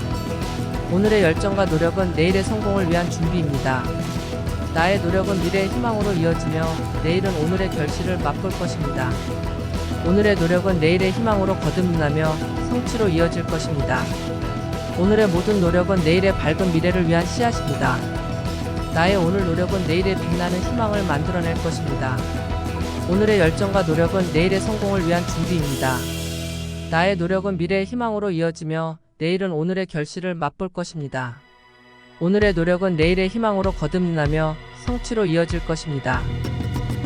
오늘의 열정과 노력은 내일의 성공을 위한 준비입니다. 나의 노력은 미래의 희망으로 이어지며 내일은 오늘의 결실을 맛볼 것입니다. 오늘의 노력은 내일의 희망으로 거듭나며 성취로 이어질 것입니다. 오늘의 모든 노력은 내일의 밝은 미래를 위한 씨앗입니다. 나의 오늘 노력은 내일의 빛나는 희망을 만들어낼 것입니다. 오늘의 열정과 노력은 내일의 성공을 위한 준비입니다. 나의 노력은 미래의 희망으로 이어지며 내일은 오늘의 결실을 맛볼 것입니다. 오늘의 노력은 내일의 희망으로 거듭나며 성취로 이어질 것입니다.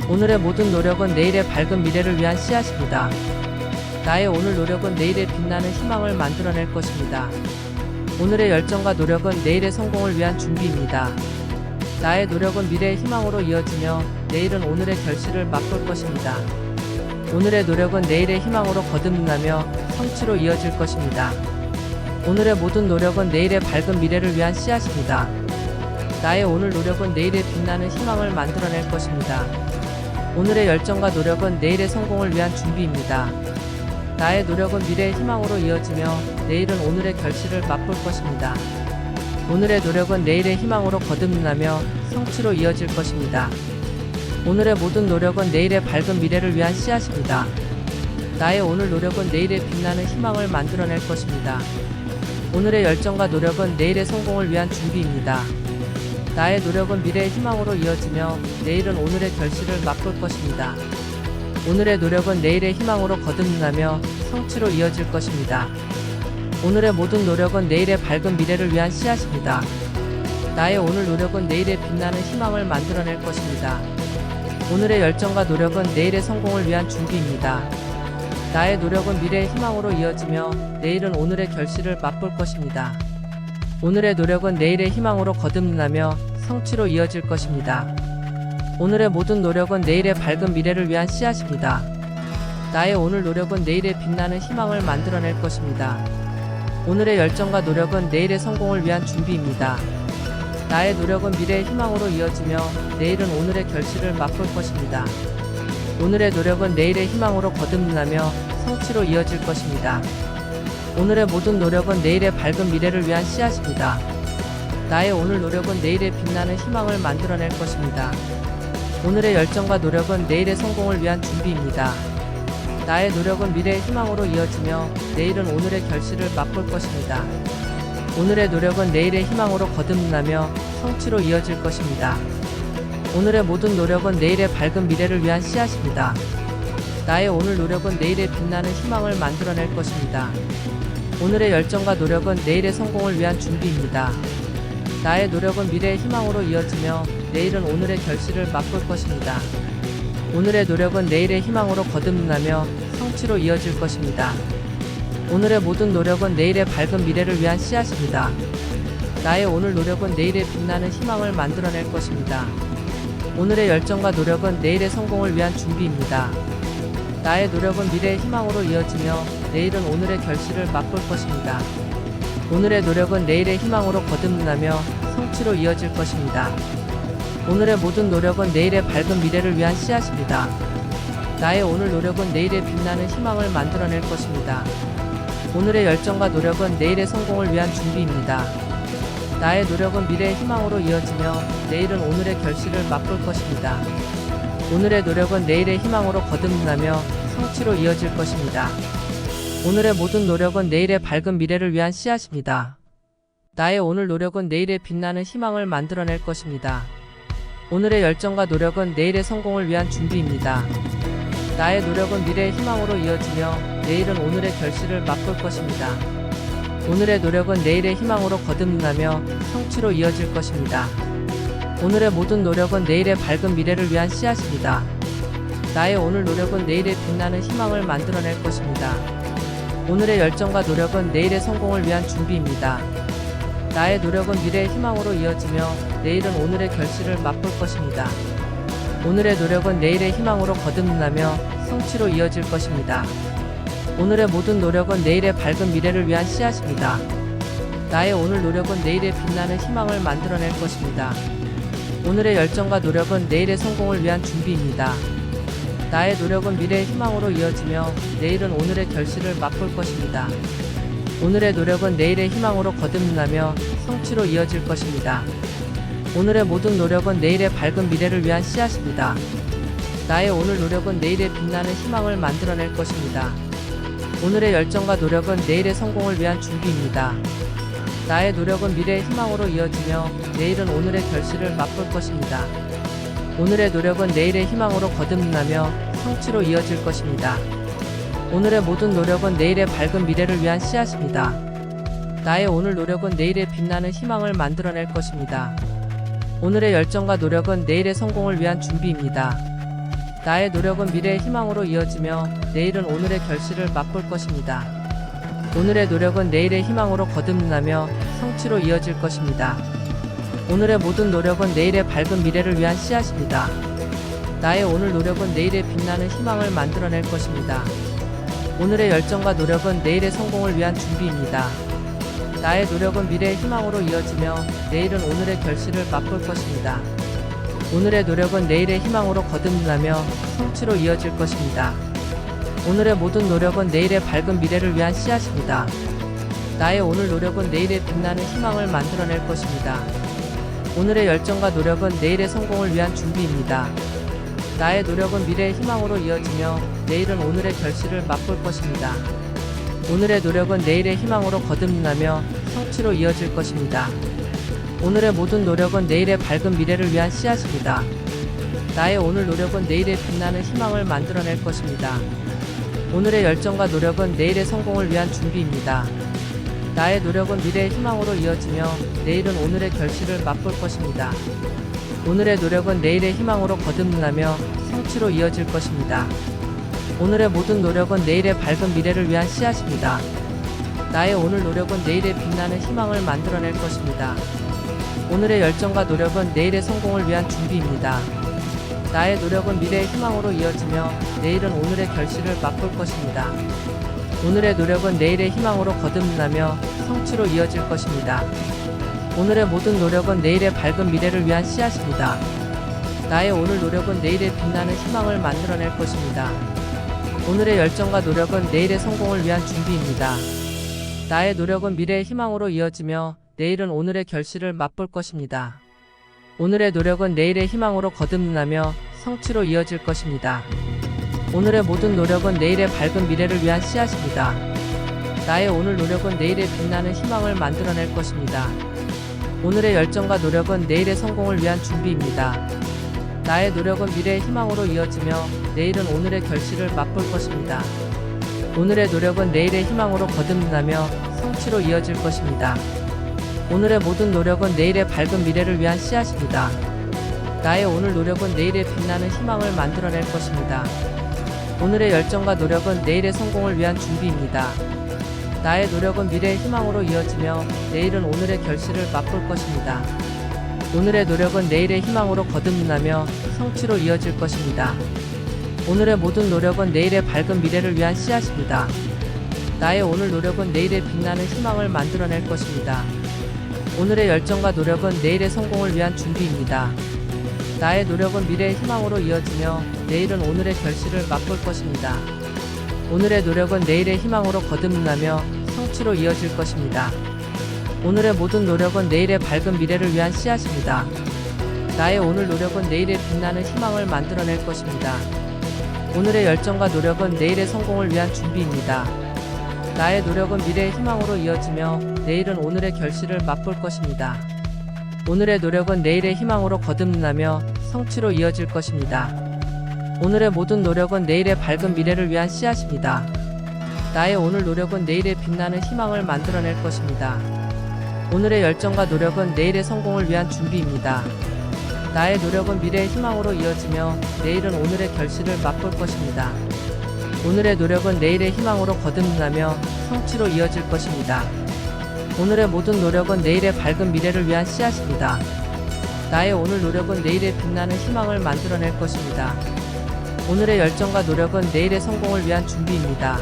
오늘의 모든 노력은 내일의 밝은 미래를 위한 씨앗입니다. 나의 오늘 노력은 내일의 빛나는 희망을 만들어낼 것입니다. 오늘의 열정과 노력은 내일의 성공을 위한 준비입니다. 나의 노력은 미래의 희망으로 이어지며 내일은 오늘의 결실을 맛볼 것입니다. 오늘의 노력은 내일의 희망으로 거듭나며 성취로 이어질 것입니다. 오늘의 모든 노력은 내일의 밝은 미래를 위한 씨앗입니다. 나의 오늘 노력은 내일의 빛나는 희망을 만들어낼 것입니다. 오늘의 열정과 노력은 내일의 성공을 위한 준비입니다. 나의 노력은 미래의 희망으로 이어지며 내일은 오늘의 결실을 맛볼 것입니다. 오늘의 노력은 내일의 희망으로 거듭나며 성취로 이어질 것입니다. 오늘의 모든 노력은 내일의 밝은 미래를 위한 씨앗입니다. 나의 오늘 노력은 내일의 빛나는 희망을 만들어낼 것입니다. 오늘의 열정과 노력은 내일의 성공을 위한 준비입니다. 나의 노력은 미래의 희망으로 이어지며 내일은 오늘의 결실을 맛볼 것입니다. 오늘의 노력은 내일의 희망으로 거듭나며 성취로 이어질 것입니다. 오늘의 모든 노력은 내일의 밝은 미래를 위한 씨앗입니다. 나의 오늘 노력은 내일의 빛나는 희망을 만들어낼 것입니다. 오늘의 열정과 노력은 내일의 성공을 위한 준비입니다. 나의 노력은 미래의 희망으로 이어지며 내일은 오늘의 결실을 맛볼 것입니다. 오늘의 노력은 내일의 희망으로 거듭나며 성취로 이어질 것입니다. 오늘의 모든 노력은 내일의 밝은 미래를 위한 씨앗입니다. 나의 오늘 노력은 내일의 빛나는 희망을 만들어낼 것입니다. 오늘의 열정과 노력은 내일의 성공을 위한 준비입니다. 나의 노력은 미래의 희망으로 이어지며 내일은 오늘의 결실을 맛볼 것입니다. 오늘의 노력은 내일의 희망으로 거듭나며 성취로 이어질 것입니다. 오늘의 모든 노력은 내일의 밝은 미래를 위한 씨앗입니다. 나의 오늘 노력은 내일의 빛나는 희망을 만들어낼 것입니다. 오늘의 열정과 노력은 내일의 성공을 위한 준비입니다. 나의 노력은 미래의 희망으로 이어지며 내일은 오늘의 결실을 맛볼 것입니다. 오늘의 노력은 내일의 희망으로 거듭나며 성취로 이어질 것입니다. 오늘의 모든 노력은 내일의 밝은 미래를 위한 씨앗입니다. 나의 오늘 노력은 내일의 빛나는 희망을 만들어낼 것입니다. 오늘의 열정과 노력은 내일의 성공을 위한 준비입니다. 나의 노력은 미래의 희망으로 이어지며 내일은 오늘의 결실을 맛볼 것입니다. 오늘의 노력은 내일의 희망으로 거듭나며 성취로 이어질 것입니다. 오늘의 모든 노력은 내일의 밝은 미래를 위한 씨앗입니다. 나의 오늘 노력은 내일의 빛나는 희망을 만들어낼 것입니다. 오늘의 열정과 노력은 내일의 성공을 위한 준비입니다. 나의 노력은 미래의 희망으로 이어지며 내일은 오늘의 결실을 맛볼 것입니다. 오늘의 노력은 내일의 희망으로 거듭나며 성취로 이어질 것입니다. 오늘의 모든 노력은 내일의 밝은 미래를 위한 씨앗입니다. 나의 오늘 노력은 내일의 빛나는 희망을 만들어낼 것입니다. 오늘의 열정과 노력은 내일의 성공을 위한 준비입니다. 나의 노력은 미래의 희망으로 이어지며 내일은 오늘의 결실을 맛볼 것입니다. 오늘의 노력은 내일의 희망으로 거듭나며 성취로 이어질 것입니다. 오늘의 모든 노력은 내일의 밝은 미래를 위한 씨앗입니다. 나의 오늘 노력은 내일의 빛나는 희망을 만들어낼 것입니다. 오늘의 열정과 노력은 내일의 성공을 위한 준비입니다. 나의 노력은 미래의 희망으로 이어지며 내일은 오늘의 결실을 맛볼 것입니다. 오늘의 노력은 내일의 희망으로 거듭나며 성취로 이어질 것입니다. 오늘의 모든 노력은 내일의 밝은 미래를 위한 씨앗입니다. 나의 오늘 노력은 내일의 빛나는 희망을 만들어낼 것입니다. 오늘의 열정과 노력은 내일의 성공을 위한 준비입니다. 나의 노력은 미래의 희망으로 이어지며 내일은 오늘의 결실을 맛볼 것입니다. 오늘의 노력은 내일의 희망으로 거듭나며 성취로 이어질 것입니다. 오늘의 모든 노력은 내일의 밝은 미래를 위한 씨앗입니다. 나의 오늘 노력은 내일의 빛나는 희망을 만들어낼 것입니다. 오늘의 열정과 노력은 내일의 성공을 위한 준비입니다. 나의 노력은 미래의 희망으로 이어지며 내일은 오늘의 결실을 맛볼 것입니다. 오늘의 노력은 내일의 희망으로 거듭나며 성취로 이어질 것입니다. 오늘의 모든 노력은 내일의 밝은 미래를 위한 씨앗입니다. 나의 오늘 노력은 내일의 빛나는 희망을 만들어낼 것입니다. 오늘의 열정과 노력은 내일의 성공을 위한 준비입니다. 나의 노력은 미래의 희망으로 이어지며 내일은 오늘의 결실을 맛볼 것입니다. 오늘의 노력은 내일의 희망으로 거듭나며 성취로 이어질 것입니다. 오늘의 모든 노력은 내일의 밝은 미래를 위한 씨앗입니다. 나의 오늘 노력은 내일의 빛나는 희망을 만들어낼 것입니다. 오늘의 열정과 노력은 내일의 성공을 위한 준비입니다. 나의 노력은 미래의 희망으로 이어지며 내일은 오늘의 결실을 맛볼 것입니다. 오늘의 노력은 내일의 희망으로 거듭나며 성취로 이어질 것입니다. 오늘의 모든 노력은 내일의 밝은 미래를 위한 씨앗입니다. 나의 오늘 노력은 내일의 빛나는 희망을 만들어낼 것입니다. 오늘의 열정과 노력은 내일의 성공을 위한 준비입니다. 나의 노력은 미래의 희망으로 이어지며 내일은 오늘의 결실을 맛볼 것입니다. 오늘의 노력은 내일의 희망으로 거듭나며 성취로 이어질 것입니다. 오늘의 모든 노력은 내일의 밝은 미래를 위한 씨앗입니다. 나의 오늘 노력은 내일의 빛나는 희망을 만들어낼 것입니다. 오늘의 열정과 노력은 내일의 성공을 위한 준비입니다. 나의 노력은 미래의 희망으로 이어지며 내일은 오늘의 결실을 맛볼 것입니다. 오늘의 노력은 내일의 희망으로 거듭나며 성취로 이어질 것입니다. 오늘의 모든 노력은 내일의 밝은 미래를 위한 씨앗입니다. 나의 오늘 노력은 내일의 빛나는 희망을 만들어낼 것입니다. 오늘의 열정과 노력은 내일의 성공을 위한 준비입니다. 나의 노력은 미래의 희망으로 이어지며 내일은 오늘의 결실을 맛볼 것입니다. 오늘의 노력은 내일의 희망으로 거듭나며 성취로 이어질 것입니다. 오늘의 모든 노력은 내일의 밝은 미래를 위한 씨앗입니다. 나의 오늘 노력은 내일의 빛나는 희망을 만들어낼 것입니다. 오늘의 열정과 노력은 내일의 성공을 위한 준비입니다. 나의 노력은 미래의 희망으로 이어지며 내일은 오늘의 결실을 맛볼 것입니다. 오늘의 노력은 내일의 희망으로 거듭나며 성취로 이어질 것입니다. 오늘의 모든 노력은 내일의 밝은 미래를 위한 씨앗입니다. 나의 오늘 노력은 내일의 빛나는 희망을 만들어낼 것입니다. 오늘의 열정과 노력은 내일의 성공을 위한 준비입니다. 나의 노력은 미래의 희망으로 이어지며 내일은 오늘의 결실을 맛볼 것입니다. 오늘의 노력은 내일의 희망으로 거듭나며 성취로 이어질 것입니다. 오늘의 모든 노력은 내일의 밝은 미래를 위한 씨앗입니다. 나의 오늘 노력은 내일의 빛나는 희망을 만들어낼 것입니다. 오늘의 열정과 노력은 내일의 성공을 위한 준비입니다. 나의 노력은 미래의 희망으로 이어지며 내일은 오늘의 결실을 맛볼 것입니다. 오늘의 노력은 내일의 희망으로 거듭나며 성취로 이어질 것입니다. 오늘의 모든 노력은 내일의 밝은 미래를 위한 씨앗입니다. 나의 오늘 노력은 내일의 빛나는 희망을 만들어낼 것입니다. 오늘의 열정과 노력은 내일의 성공을 위한 준비입니다. 나의 노력은 미래의 희망으로 이어지며 내일은 오늘의 결실을 맛볼 것입니다. 오늘의 노력은 내일의 희망으로 거듭나며 성취로 이어질 것입니다. 오늘의 모든 노력은 내일의 밝은 미래를 위한 씨앗입니다. 나의 오늘 노력은 내일의 빛나는 희망을 만들어낼 것입니다. 오늘의 열정과 노력은 내일의 성공을 위한 준비입니다. 나의 노력은 미래의 희망으로 이어지며 내일은 오늘의 결실을 맛볼 것입니다. 오늘의 노력은 내일의 희망으로 거듭나며 성취로 이어질 것입니다. 오늘의 모든 노력은 내일의 밝은 미래를 위한 씨앗입니다. 나의 오늘 노력은 내일의 빛나는 희망을 만들어낼 것입니다. 오늘의 열정과 노력은 내일의 성공을 위한 준비입니다. 나의 노력은 미래의 희망으로 이어지며 내일은 오늘의 결실을 맛볼 것입니다. 오늘의 노력은 내일의 희망으로 거듭나며 성취로 이어질 것입니다. 오늘의 모든 노력은 내일의 밝은 미래를 위한 씨앗입니다. 나의 오늘 노력은 내일의 빛나는 희망을 만들어낼 것입니다. 오늘의 열정과 노력은 내일의 성공을 위한 준비입니다. 나의 노력은 미래의 희망으로 이어지며 내일은 오늘의 결실을 맛볼 것입니다. 오늘의 노력은 내일의 희망으로 거듭나며 성취로 이어질 것입니다. 오늘의 모든 노력은 내일의 밝은 미래를 위한 씨앗입니다. 나의 오늘 노력은 내일의 빛나는 희망을 만들어낼 것입니다. 오늘의 열정과 노력은 내일의 성공을 위한 준비입니다.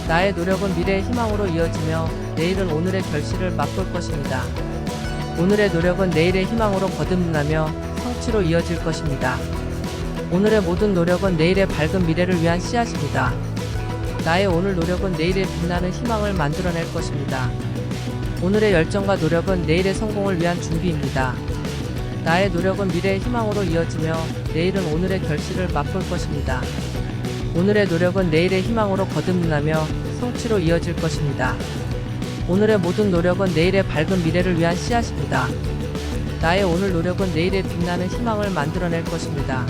나의 노력은 미래의 희망으로 이어지며 내일은 오늘의 결실을 맛볼 것입니다. 오늘의 노력은 내일의 희망으로 거듭나며 성취로 이어질 것입니다. 오늘의 모든 노력은 내일의 밝은 미래를 위한 씨앗입니다. 나의 오늘 노력은 내일의 빛나는 희망을 만들어낼 것입니다. 오늘의 열정과 노력은 내일의 성공을 위한 준비입니다. 나의 노력은 미래의 희망으로 이어지며 내일은 오늘의 결실을 맛볼 것입니다. 오늘의 노력은 내일의 희망으로 거듭나며 성취로 이어질 것입니다. 오늘의 모든 노력은 내일의 밝은 미래를 위한 씨앗입니다. 나의 오늘 노력은 내일의 빛나는 희망을 만들어낼 것입니다.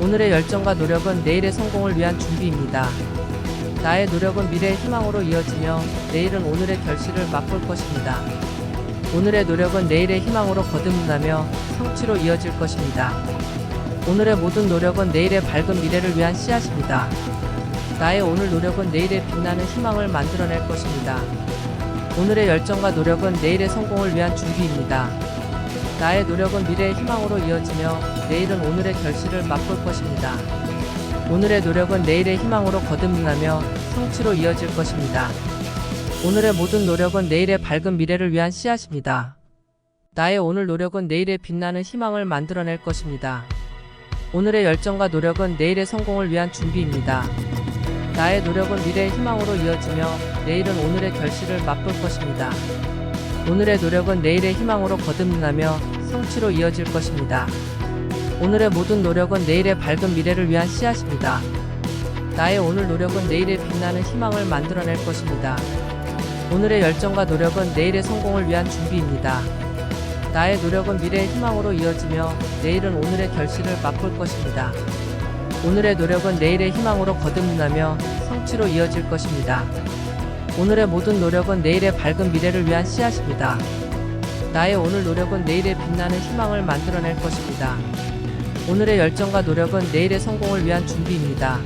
오늘의 열정과 노력은 내일의 성공을 위한 준비입니다. 나의 노력은 미래의 희망으로 이어지며 내일은 오늘의 결실을 맛볼 것입니다. 오늘의 노력은 내일의 희망으로 거듭나며 성취로 이어질 것입니다. 오늘의 모든 노력은 내일의 밝은 미래를 위한 씨앗입니다. 나의 오늘 노력은 내일의 빛나는 희망을 만들어낼 것입니다. 오늘의 열정과 노력은 내일의 성공을 위한 준비입니다. 나의 노력은 미래의 희망으로 이어지며 내일은 오늘의 결실을 맛볼 것입니다. 오늘의 노력은 내일의 희망으로 거듭나며 성취로 이어질 것입니다. 오늘의 모든 노력은 내일의 밝은 미래를 위한 씨앗입니다. 나의 오늘 노력은 내일의 빛나는 희망을 만들어낼 것입니다. 오늘의 열정과 노력은 내일의 성공을 위한 준비입니다. 나의 노력은 미래의 희망으로 이어지며 내일은 오늘의 결실을 맛볼 것입니다. 오늘의 노력은 내일의 희망으로 거듭나며 성취로 이어질 것입니다. 오늘의 모든 노력은 내일의 밝은 미래를 위한 씨앗입니다. 나의 오늘 노력은 내일의 빛나는 희망을 만들어낼 것입니다. 오늘의 열정과 노력은 내일의 성공을 위한 준비입니다. 나의 노력은 미래의 희망으로 이어지며 내일은 오늘의 결실을 맛볼 것입니다. 오늘의 노력은 내일의 희망으로 거듭나며 성취로 이어질 것입니다. 오늘의 모든 노력은 내일의 밝은 미래를 위한 씨앗입니다. 나의 오늘 노력은 내일의 빛나는 희망을 만들어낼 것입니다. 오늘의 열정과 노력은 내일의 성공을 위한 준비입니다.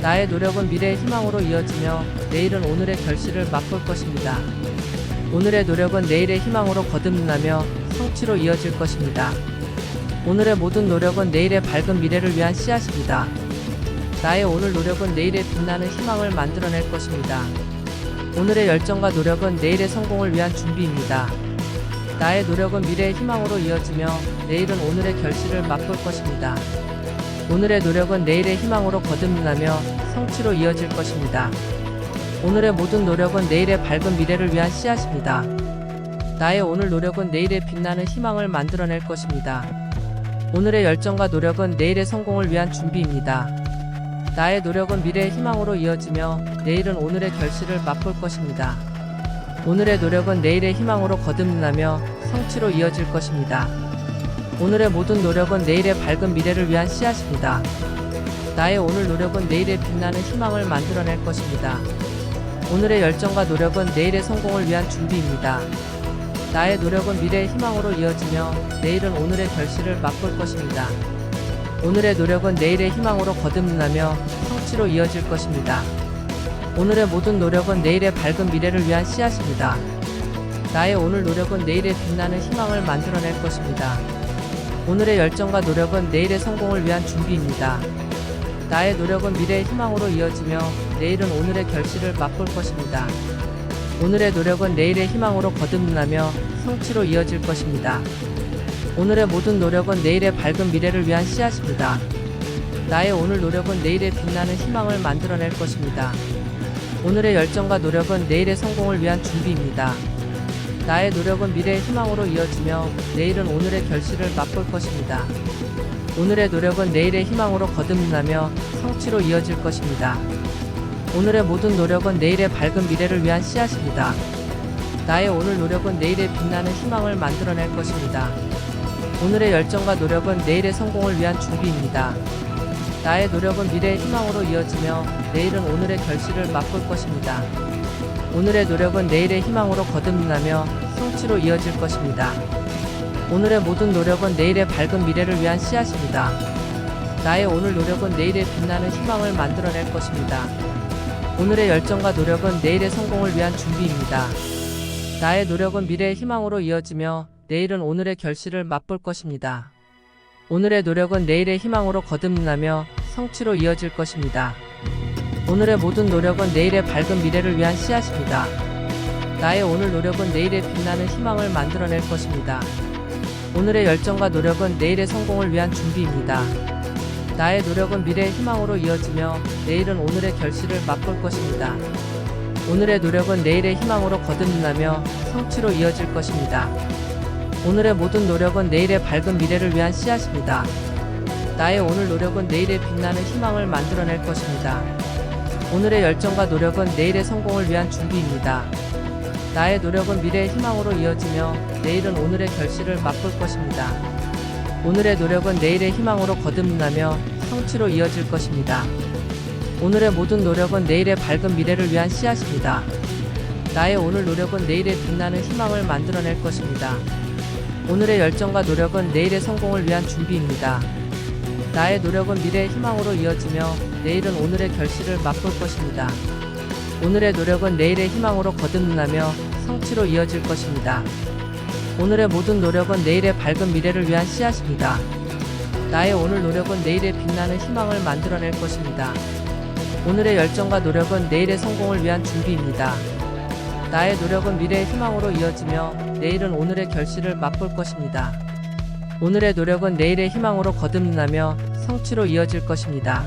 나의 노력은 미래의 희망으로 이어지며 내일은 오늘의 결실을 맛볼 것입니다. 오늘의 노력은 내일의 희망으로 거듭나며 성취로 이어질 것입니다. 오늘의 모든 노력은 내일의 밝은 미래를 위한 씨앗입니다. 나의 오늘 노력은 내일의 빛나는 희망을 만들어낼 것입니다. 오늘의 열정과 노력은 내일의 성공을 위한 준비입니다. 나의 노력은 미래의 희망으로 이어지며 내일은 오늘의 결실을 맛볼 것입니다. 오늘의 노력은 내일의 희망으로 거듭나며 성취로 이어질 것입니다. 오늘의 모든 노력은 내일의 밝은 미래를 위한 씨앗입니다. 나의 오늘 노력은 내일의 빛나는 희망을 만들어낼 것입니다. 오늘의 열정과 노력은 내일의 성공을 위한 준비입니다. 나의 노력은 미래의 희망으로 이어지며 내일은 오늘의 결실을 맛볼 것입니다. 오늘의 노력은 내일의 희망으로 거듭나며 성취로 이어질 것입니다. 오늘의 모든 노력은 내일의 밝은 미래를 위한 씨앗입니다. 나의 오늘 노력은 내일의 빛나는 희망을 만들어낼 것입니다. 오늘의 열정과 노력은 내일의 성공을 위한 준비입니다. 나의 노력은 미래의 희망으로 이어지며 내일은 오늘의 결실을 맛볼 것입니다. 오늘의 노력은 내일의 희망으로 거듭나며 성취로 이어질 것입니다. 오늘의 모든 노력은 내일의 밝은 미래를 위한 씨앗입니다. 나의 오늘 노력은 내일의 빛나는 희망을 만들어낼 것입니다. 오늘의 열정과 노력은 내일의 성공을 위한 준비입니다. 나의 노력은 미래의 희망으로 이어지며 내일은 오늘의 결실을 맛볼 것입니다. 오늘의 노력은 내일의 희망으로 거듭나며 성취로 이어질 것입니다. 오늘의 모든 노력은 내일의 밝은 미래를 위한 씨앗입니다. 나의 오늘 노력은 내일의 빛나는 희망을 만들어낼 것입니다. 오늘의 열정과 노력은 내일의 성공을 위한 준비입니다. 나의 노력은 미래의 희망으로 이어지며 내일은 오늘의 결실을 맛볼 것입니다. 오늘의 노력은 내일의 희망으로 거듭나며 성취로 이어질 것입니다. 오늘의 모든 노력은 내일의 밝은 미래를 위한 씨앗입니다. 나의 오늘 노력은 내일의 빛나는 희망을 만들어낼 것입니다. 오늘의 열정과 노력은 내일의 성공을 위한 준비입니다. 나의 노력은 미래의 희망으로 이어지며 내일은 오늘의 결실을 맛볼 것입니다. 오늘의 노력은 내일의 희망으로 거듭나며 성취로 이어질 것입니다. 오늘의 모든 노력은 내일의 밝은 미래를 위한 씨앗입니다. 나의 오늘 노력은 내일의 빛나는 희망을 만들어낼 것입니다. 오늘의 열정과 노력은 내일의 성공을 위한 준비입니다. 나의 노력은 미래의 희망으로 이어지며 내일은 오늘의 결실을 맛볼 것입니다. 오늘의 노력은 내일의 희망으로 거듭나며 성취로 이어질 것입니다. 오늘의 모든 노력은 내일의 밝은 미래를 위한 씨앗입니다. 나의 오늘 노력은 내일의 빛나는 희망을 만들어낼 것입니다. 오늘의 열정과 노력은 내일의 성공을 위한 준비입니다. 나의 노력은 미래의 희망으로 이어지며 내일은 오늘의 결실을 맛볼 것입니다. 오늘의 노력은 내일의 희망으로 거듭나며 성취로 이어질 것입니다. 오늘의 모든 노력은 내일의 밝은 미래를 위한 씨앗입니다. 나의 오늘 노력은 내일의 빛나는 희망을 만들어낼 것입니다. 오늘의 열정과 노력은 내일의 성공을 위한 준비입니다. 나의 노력은 미래의 희망으로 이어지며 내일은 오늘의 결실을 맛볼 것입니다. 오늘의 노력은 내일의 희망으로 거듭나며 성취로 이어질 것입니다. 오늘의 모든 노력은 내일의 밝은 미래를 위한 씨앗입니다. 나의 오늘 노력은 내일의 빛나는 희망을 만들어낼 것입니다. 오늘의 열정과 노력은 내일의 성공을 위한 준비입니다. 나의 노력은 미래의 희망으로 이어지며 내일은 오늘의 결실을 맛볼 것입니다. 오늘의 노력은 내일의 희망으로 거듭나며 성취로 이어질 것입니다. 오늘의 모든 노력은 내일의 밝은 미래를 위한 씨앗입니다. 나의 오늘 노력은 내일의 빛나는 희망을 만들어낼 것입니다. 오늘의 열정과 노력은 내일의 성공을 위한 준비입니다. 나의 노력은 미래의 희망으로 이어지며 내일은 오늘의 결실을 맛볼 것입니다. 오늘의 노력은 내일의 희망으로 거듭나며 성취로 이어질 것입니다.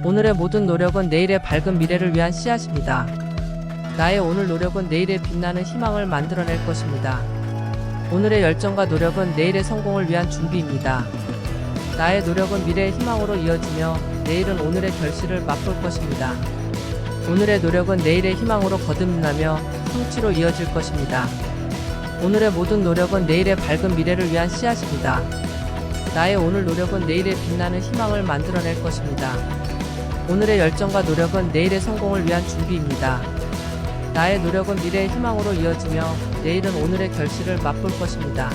오늘의 모든 노력은 내일의 밝은 미래를 위한 씨앗입니다. 나의 오늘 노력은 내일의 빛나는 희망을 만들어낼 것입니다. 오늘의 열정과 노력은 내일의 성공을 위한 준비입니다. 나의 노력은 미래의 희망으로 이어지며 내일은 오늘의 결실을 맛볼 것입니다. 오늘의 노력은 내일의 희망으로 거듭나며 성취로 이어질 것입니다. 오늘의 모든 노력은 내일의 밝은 미래를 위한 씨앗입니다. 나의 오늘 노력은 내일의 빛나는 희망을 만들어낼 것입니다. 오늘의 열정과 노력은 내일의 성공을 위한 준비입니다. 나의 노력은 미래의 희망으로 이어지며 내일은 오늘의 결실을 맛볼 것입니다.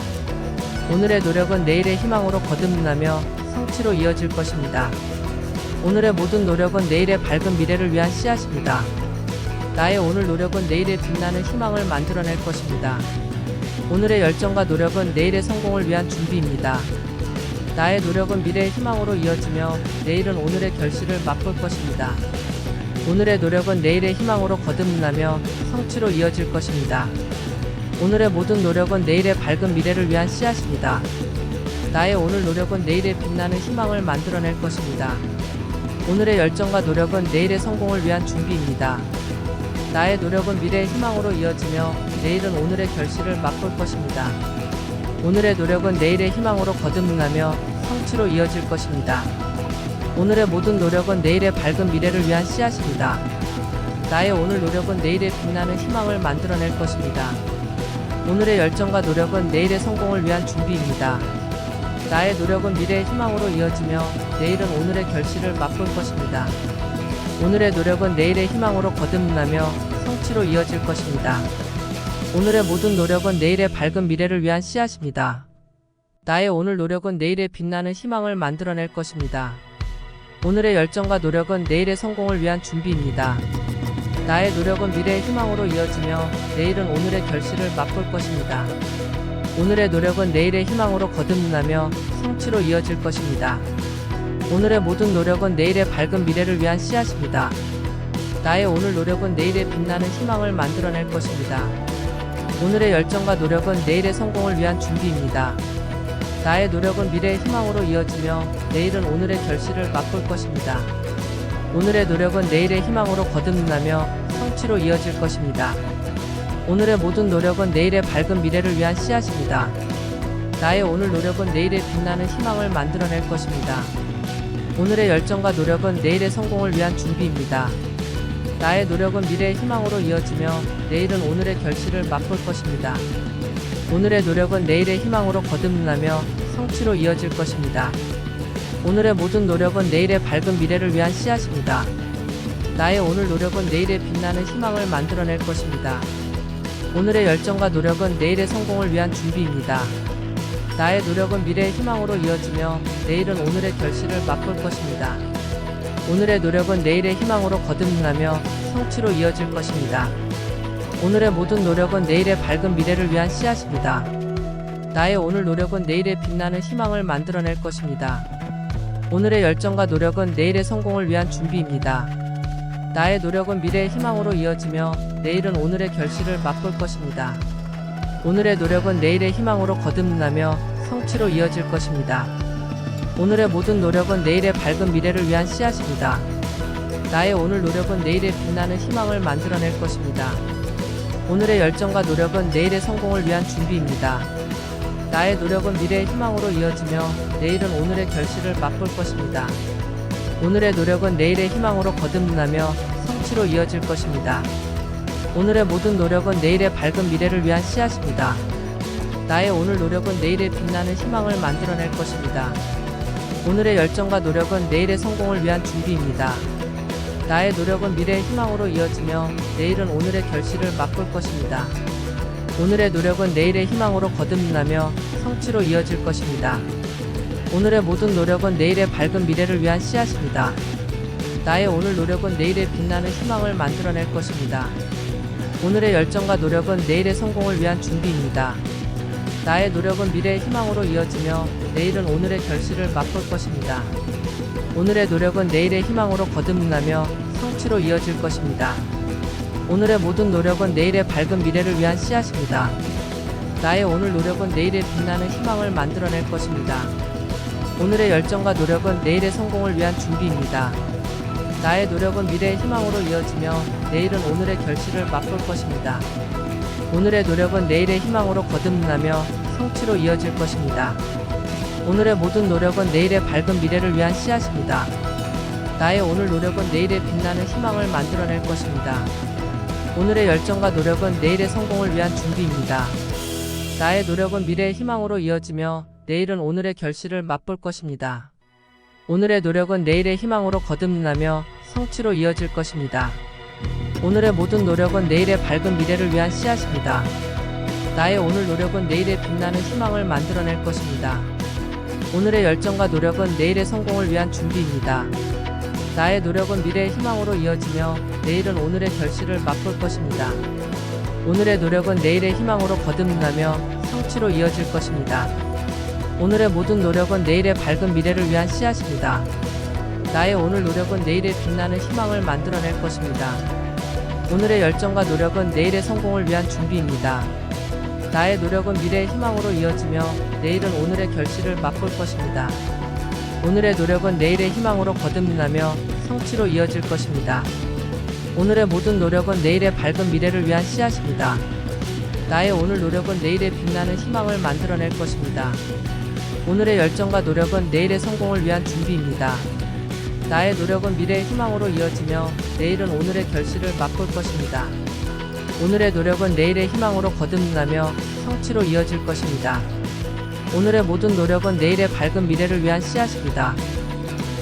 오늘의 노력은 내일의 희망으로 거듭나며 성취로 이어질 것입니다. 오늘의 모든 노력은 내일의 밝은 미래를 위한 씨앗입니다. 나의 오늘 노력은 내일의 빛나는 희망을 만들어낼 것입니다. 오늘의 열정과 노력은 내일의 성공을 위한 준비입니다. 나의 노력은 미래의 희망으로 이어지며 내일은 오늘의 결실을 맛볼 것입니다. 오늘의 노력은 내일의 희망으로 거듭나며 성취로 이어질 것입니다. 오늘의 모든 노력은 내일의 밝은 미래를 위한 씨앗입니다. 나의 오늘 노력은 내일의 빛나는 희망을 만들어낼 것입니다. 오늘의 열정과 노력은 내일의 성공을 위한 준비입니다. 나의 노력은 미래의 희망으로 이어지며 내일은 오늘의 결실을 맛볼 것입니다. 오늘의 노력은 내일의 희망으로 거듭나며 성취로 이어질 것입니다. 오늘의 모든 노력은 내일의 밝은 미래를 위한 씨앗입니다. 나의 오늘 노력은 내일의 빛나는 희망을 만들어낼 것입니다. 오늘의 열정과 노력은 내일의 성공을 위한 준비입니다. 나의 노력은 미래의 희망으로 이어지며 내일은 오늘의 결실을 맛볼 것입니다. 오늘의 노력은 내일의 희망으로 거듭나며 성취로 이어질 것입니다. 오늘의 모든 노력은 내일의 밝은 미래를 위한 씨앗입니다. 나의 오늘 노력은 내일의 빛나는 희망을 만들어낼 것입니다. 오늘의 열정과 노력은 내일의 성공을 위한 준비입니다. 나의 노력은 미래의 희망으로 이어지며 내일은 오늘의 결실을 맛볼 것입니다. 오늘의 노력은 내일의 희망으로 거듭나며 성취로 이어질 것입니다. 오늘의 모든 노력은 내일의 밝은 미래를 위한 씨앗입니다. 나의 오늘 노력은 내일의 빛나는 희망을 만들어낼 것입니다. 오늘의 열정과 노력은 내일의 성공을 위한 준비입니다. 나의 노력은 미래의 희망으로 이어지며 내일은 오늘의 결실을 맛볼 것입니다. 오늘의 노력은 내일의 희망으로 거듭나며 성취로 이어질 것입니다. 오늘의 모든 노력은 내일의 밝은 미래를 위한 씨앗입니다. 나의 오늘 노력은 내일의 빛나는 희망을 만들어낼 것입니다. 오늘의 열정과 노력은 내일의 성공을 위한 준비입니다. 나의 노력은 미래의 희망으로 이어지며 내일은 오늘의 결실을 맛볼 것입니다. 오늘의 노력은 내일의 희망으로 거듭나며 성취로 이어질 것입니다. 오늘의 모든 노력은 내일의 밝은 미래를 위한 씨앗입니다. 나의 오늘 노력은 내일의 빛나는 희망을 만들어낼 것입니다. 오늘의 열정과 노력은 내일의 성공을 위한 준비입니다. 나의 노력은 미래의 희망으로 이어지며 내일은 오늘의 결실을 맛볼 것입니다. 오늘의 노력은 내일의 희망으로 거듭나며 성취로 이어질 것입니다. 오늘의 모든 노력은 내일의 밝은 미래를 위한 씨앗입니다. 나의 오늘 노력은 내일의 빛나는 희망을 만들어낼 것입니다. 오늘의 열정과 노력은 내일의 성공을 위한 준비입니다. 나의 노력은 미래의 희망으로 이어지며 내일은 오늘의 결실을 맛볼 것입니다. 오늘의 노력은 내일의 희망으로 거듭나며 성취로 이어질 것입니다. 오늘의 모든 노력은 내일의 밝은 미래를 위한 씨앗입니다. 나의 오늘 노력은 내일의 빛나는 희망을 만들어낼 것입니다. 오늘의 열정과 노력은 내일의 성공을 위한 준비입니다. 나의 노력은 미래의 희망으로 이어지며 내일은 오늘의 결실을 맛볼 것입니다. 오늘의 노력은 내일의 희망으로 거듭나며 성취로 이어질 것입니다. 오늘의 모든 노력은 내일의 밝은 미래를 위한 씨앗입니다. 나의 오늘 노력은 내일의 빛나는 희망을 만들어낼 것입니다. 오늘의 열정과 노력은 내일의 성공을 위한 준비입니다. 나의 노력은 미래의 희망으로 이어지며 내일은 오늘의 결실을 맛볼 것입니다. 오늘의 노력은 내일의 희망으로 거듭나며 성취로 이어질 것입니다. 오늘의 모든 노력은 내일의 밝은 미래를 위한 씨앗입니다. 나의 오늘 노력은 내일의 빛나는 희망을 만들어낼 것입니다. 오늘의 열정과 노력은 내일의 성공을 위한 준비입니다. 나의 노력은 미래의 희망으로 이어지며 내일은 오늘의 결실을 맛볼 것입니다. 오늘의 노력은 내일의 희망으로 거듭나며 성취로 이어질 것입니다. 오늘의 모든 노력은 내일의 밝은 미래를 위한 씨앗입니다. 나의 오늘 노력은 내일의 빛나는 희망을 만들어낼 것입니다. 오늘의 열정과 노력은 내일의 성공을 위한 준비입니다. 나의 노력은 미래의 희망으로 이어지며 내일은 오늘의 결실을 맛볼 것입니다. 오늘의 노력은 내일의 희망으로 거듭나며 성취로 이어질 것입니다. 오늘의 모든 노력은 내일의 밝은 미래를 위한 씨앗입니다. 나의 오늘 노력은 내일의 빛나는 희망을 만들어낼 것입니다. 오늘의 열정과 노력은 내일의 성공을 위한 준비입니다. 나의 노력은 미래의 희망으로 이어지며 내일은 오늘의 결실을 맛볼 것입니다. 오늘의 노력은 내일의 희망으로 거듭나며 성취로 이어질 것입니다. 오늘의 모든 노력은 내일의 밝은 미래를 위한 씨앗입니다. 나의 오늘 노력은 내일의 빛나는 희망을 만들어낼 것입니다. 오늘의 열정과 노력은 내일의 성공을 위한 준비입니다. 나의 노력은 미래의 희망으로 이어지며 내일은 오늘의 결실을 맛볼 것입니다. 오늘의 노력은 내일의 희망으로 거듭나며 성취로 이어질 것입니다. 오늘의 모든 노력은 내일의 밝은 미래를 위한 씨앗입니다. 나의 오늘 노력은 내일의 빛나는 희망을 만들어낼 것입니다. 오늘의 열정과 노력은 내일의 성공을 위한 준비입니다. 나의 노력은 미래의 희망으로 이어지며 내일은 오늘의 결실을 맛볼 것입니다. 오늘의 노력은 내일의 희망으로 거듭나며 성취로 이어질 것입니다. 오늘의 모든 노력은 내일의 밝은 미래를 위한 씨앗입니다. 나의 오늘 노력은 내일의 빛나는 희망을 만들어낼 것입니다. 오늘의 열정과 노력은 내일의 성공을 위한 준비입니다. 나의 노력은 미래의 희망으로 이어지며 내일은 오늘의 결실을 맛볼 것입니다. 오늘의 노력은 내일의 희망으로 거듭나며 성취로 이어질 것입니다. 오늘의 모든 노력은 내일의 밝은 미래를 위한 씨앗입니다.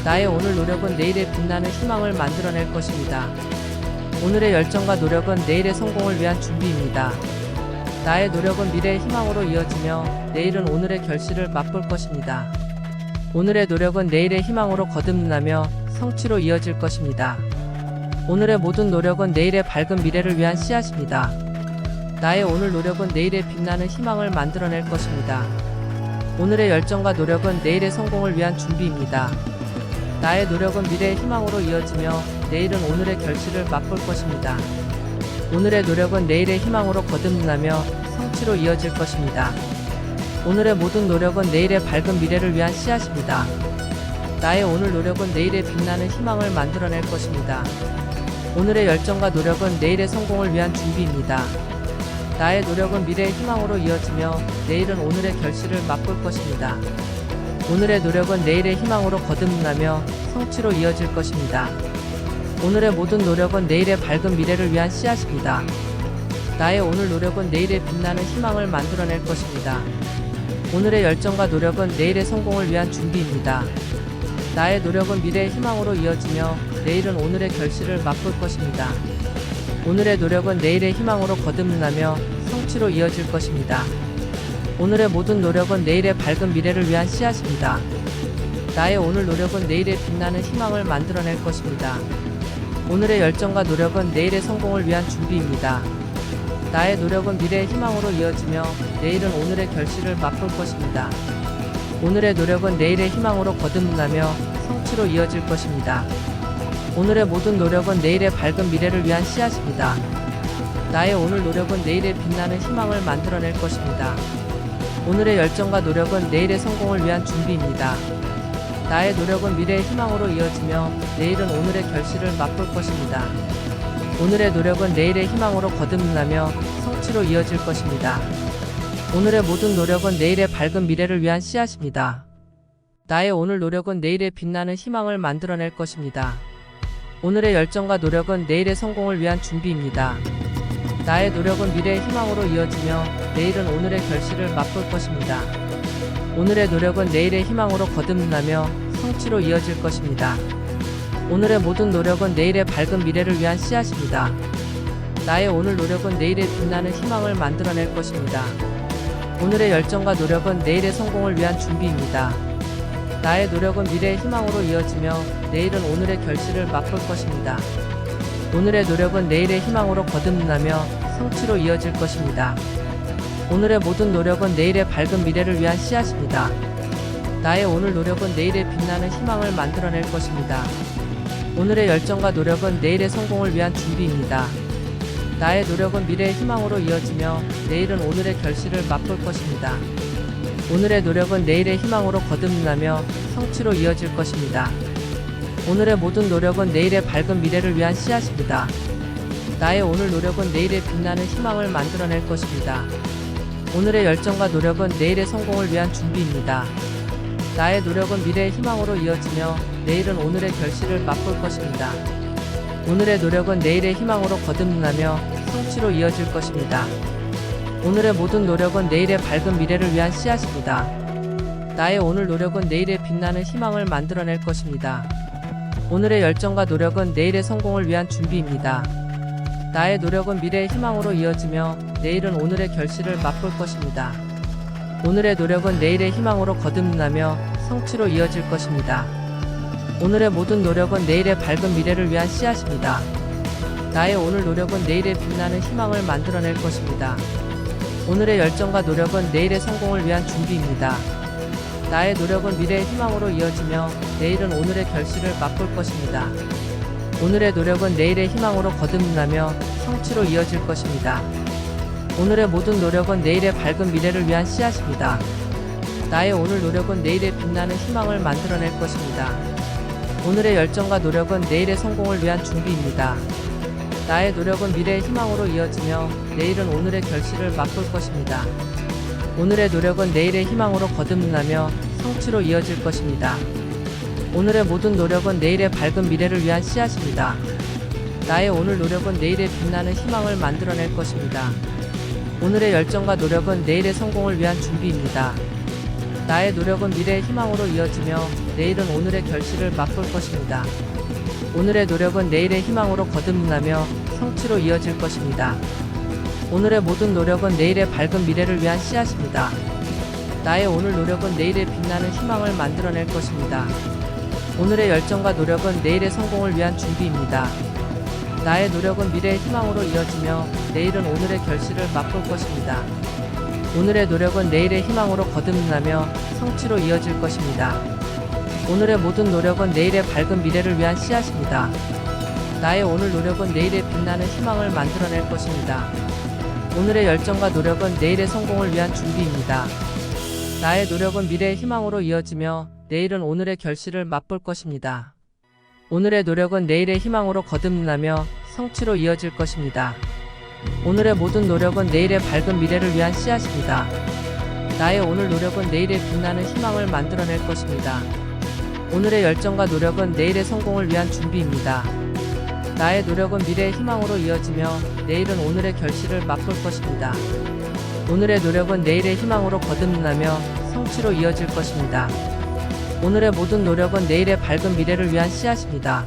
나의 오늘 노력은 내일의 빛나는 희망을 만들어낼 것입니다. 오늘의 열정과 노력은 내일의 성공을 위한 준비입니다. 나의 노력은 미래의 희망으로 이어지며 내일은 오늘의 결실을 맛볼 것입니다. 오늘의 노력은 내일의 희망으로 거듭나며 성취로 이어질 것입니다. 오늘의 모든 노력은 내일의 밝은 미래를 위한 씨앗입니다. 나의 오늘 노력은 내일의 빛나는 희망을 만들어낼 것입니다. 오늘의 열정과 노력은 내일의 성공을 위한 준비입니다. 나의 노력은 미래의 희망으로 이어지며 내일은 오늘의 결실을 맛볼 것입니다. 오늘의 노력은 내일의 희망으로 거듭나며 성취로 이어질 것입니다. 오늘의 모든 노력은 내일의 밝은 미래를 위한 씨앗입니다. 나의 오늘 노력은 내일의 빛나는 희망을 만들어낼 것입니다. 오늘의 열정과 노력은 내일의 성공을 위한 준비입니다. 나의 노력은 미래의 희망으로 이어지며 내일은 오늘의 결실을 맛볼 것입니다. 오늘의 노력은 내일의 희망으로 거듭나며 성취로 이어질 것입니다. 오늘의 모든 노력은 내일의 밝은 미래를 위한 씨앗입니다. 나의 오늘 노력은 내일의 빛나는 희망을 만들어낼 것입니다. 오늘의 열정과 노력은 내일의 성공을 위한 준비입니다. 나의 노력은 미래의 희망으로 이어지며 내일은 오늘의 결실을 맛볼 것입니다. 오늘의 노력은 내일의 희망으로 거듭나며 성취로 이어질 것입니다. 오늘의 모든 노력은 내일의 밝은 미래를 위한 씨앗입니다. 나의 오늘 노력은 내일의 빛나는 희망을 만들어낼 것입니다. 오늘의 열정과 노력은 내일의 성공을 위한 준비입니다. 나의 노력은 미래의 희망으로 이어지며 내일은 오늘의 결실을 맛볼 것입니다. 오늘의 노력은 내일의 희망으로 거듭나며 성취로 이어질 것입니다. 오늘의 모든 노력은 내일의 밝은 미래를 위한 씨앗입니다. 나의 오늘 노력은 내일의 빛나는 희망을 만들어낼 것입니다. 오늘의 열정과 노력은 내일의 성공을 위한 준비입니다. 나의 노력은 미래의 희망으로 이어지며 내일은 오늘의 결실을 맛볼 것입니다. 오늘의 노력은 내일의 희망으로 거듭나며 성취로 이어질 것입니다. 오늘의 모든 노력은 내일의 밝은 미래를 위한 씨앗입니다. 나의 오늘 노력은 내일의 빛나는 희망을 만들어낼 것입니다. 오늘의 열정과 노력은 내일의 성공을 위한 준비입니다. 나의 노력은 미래의 희망으로 이어지며 내일은 오늘의 결실을 맛볼 것입니다. 오늘의 노력은 내일의 희망으로 거듭나며 성취로 이어질 것입니다. 오늘의 모든 노력은 내일의 밝은 미래를 위한 씨앗입니다. 나의 오늘 노력은 내일의 빛나는 희망을 만들어낼 것입니다. 오늘의 열정과 노력은 내일의 성공을 위한 준비입니다. 나의 노력은 미래의 희망으로 이어지며 내일은 오늘의 결실을 맛볼 것입니다. 오늘의 노력은 내일의 희망으로 거듭나며 성취로 이어질 것입니다. 오늘의 모든 노력은 내일의 밝은 미래를 위한 씨앗입니다. 나의 오늘 노력은 내일의 빛나는 희망을 만들어낼 것입니다. 오늘의 열정과 노력은 내일의 성공을 위한 준비입니다. 나의 노력은 미래의 희망으로 이어지며 내일은 오늘의 결실을 맛볼 것입니다. 오늘의 노력은 내일의 희망으로 거듭나며 성취로 이어질 것입니다. 오늘의 모든 노력은 내일의 밝은 미래를 위한 씨앗입니다. 나의 오늘 노력은 내일의 빛나는 희망을 만들어낼 것입니다. 오늘의 열정과 노력은 내일의 성공을 위한 준비입니다. 나의 노력은 미래의 희망으로 이어지며 내일은 오늘의 결실을 맛볼 것입니다. 오늘의 노력은 내일의 희망으로 거듭나며 성취로 이어질 것입니다. 오늘의 모든 노력은 내일의 밝은 미래를 위한 씨앗입니다. 나의 오늘 노력은 내일의 빛나는 희망을 만들어낼 것입니다. 오늘의 열정과 노력은 내일의 성공을 위한 준비입니다. 나의 노력은 미래의 희망으로 이어지며 내일은 오늘의 결실을 맛볼 것입니다. 오늘의 노력은 내일의 희망으로 거듭나며 성취로 이어질 것입니다. 오늘의 모든 노력은 내일의 밝은 미래를 위한 씨앗입니다. 나의 오늘 노력은 내일의 빛나는 희망을 만들어낼 것입니다. 오늘의 열정과 노력은 내일의 성공을 위한 준비입니다. 나의 노력은 미래의 희망으로 이어지며 내일은 오늘의 결실을 맛볼 것입니다. 오늘의 노력은 내일의 희망으로 거듭나며 성취로 이어질 것입니다. 오늘의 모든 노력은 내일의 밝은 미래를 위한 씨앗입니다. 나의 오늘 노력은 내일의 빛나는 희망을 만들어낼 것입니다. 오늘의 열정과 노력은 내일의 성공을 위한 준비입니다. 나의 노력은 미래의 희망으로 이어지며 내일은 오늘의 결실을 맛볼 것입니다. 오늘의 노력은 내일의 희망으로 거듭나며 성취로 이어질 것입니다. 오늘의 모든 노력은 내일의 밝은 미래를 위한 씨앗입니다. 나의 오늘 노력은 내일의 빛나는 희망을 만들어낼 것입니다. 오늘의 열정과 노력은 내일의 성공을 위한 준비입니다. 나의 노력은 미래의 희망으로 이어지며 내일은 오늘의 결실을 맛볼 것입니다. 오늘의 노력은 내일의 희망으로 거듭나며 성취로 이어질 것입니다. 오늘의 모든 노력은 내일의 밝은 미래를 위한 씨앗입니다. 나의 오늘 노력은 내일의 빛나는 희망을 만들어낼 것입니다. 오늘의 열정과 노력은 내일의 성공을 위한 준비입니다. 나의 노력은 미래의 희망으로 이어지며 내일은 오늘의 결실을 맛볼 것입니다. 오늘의 노력은 내일의 희망으로 거듭나며 성취로 이어질 것입니다. 오늘의 모든 노력은 내일의 밝은 미래를 위한 씨앗입니다. 나의 오늘 노력은 내일의 빛나는 희망을 만들어낼 것입니다. 오늘의 열정과 노력은 내일의 성공을 위한 준비입니다. 나의 노력은 미래의 희망으로 이어지며 내일은 오늘의 결실을 맛볼 것입니다. 오늘의 노력은 내일의 희망으로 거듭나며 성취로 이어질 것입니다. 오늘의 모든 노력은 내일의 밝은 미래를 위한 씨앗입니다. 나의 오늘 노력은 내일의 빛나는 희망을 만들어낼 것입니다. 오늘의 열정과 노력은 내일의 성공을 위한 준비입니다. 나의 노력은 미래의 희망으로 이어지며 내일은 오늘의 결실을 맛볼 것입니다. 오늘의 노력은 내일의 희망으로 거듭나며 성취로 이어질 것입니다. 오늘의 모든 노력은 내일의 밝은 미래를 위한 씨앗입니다.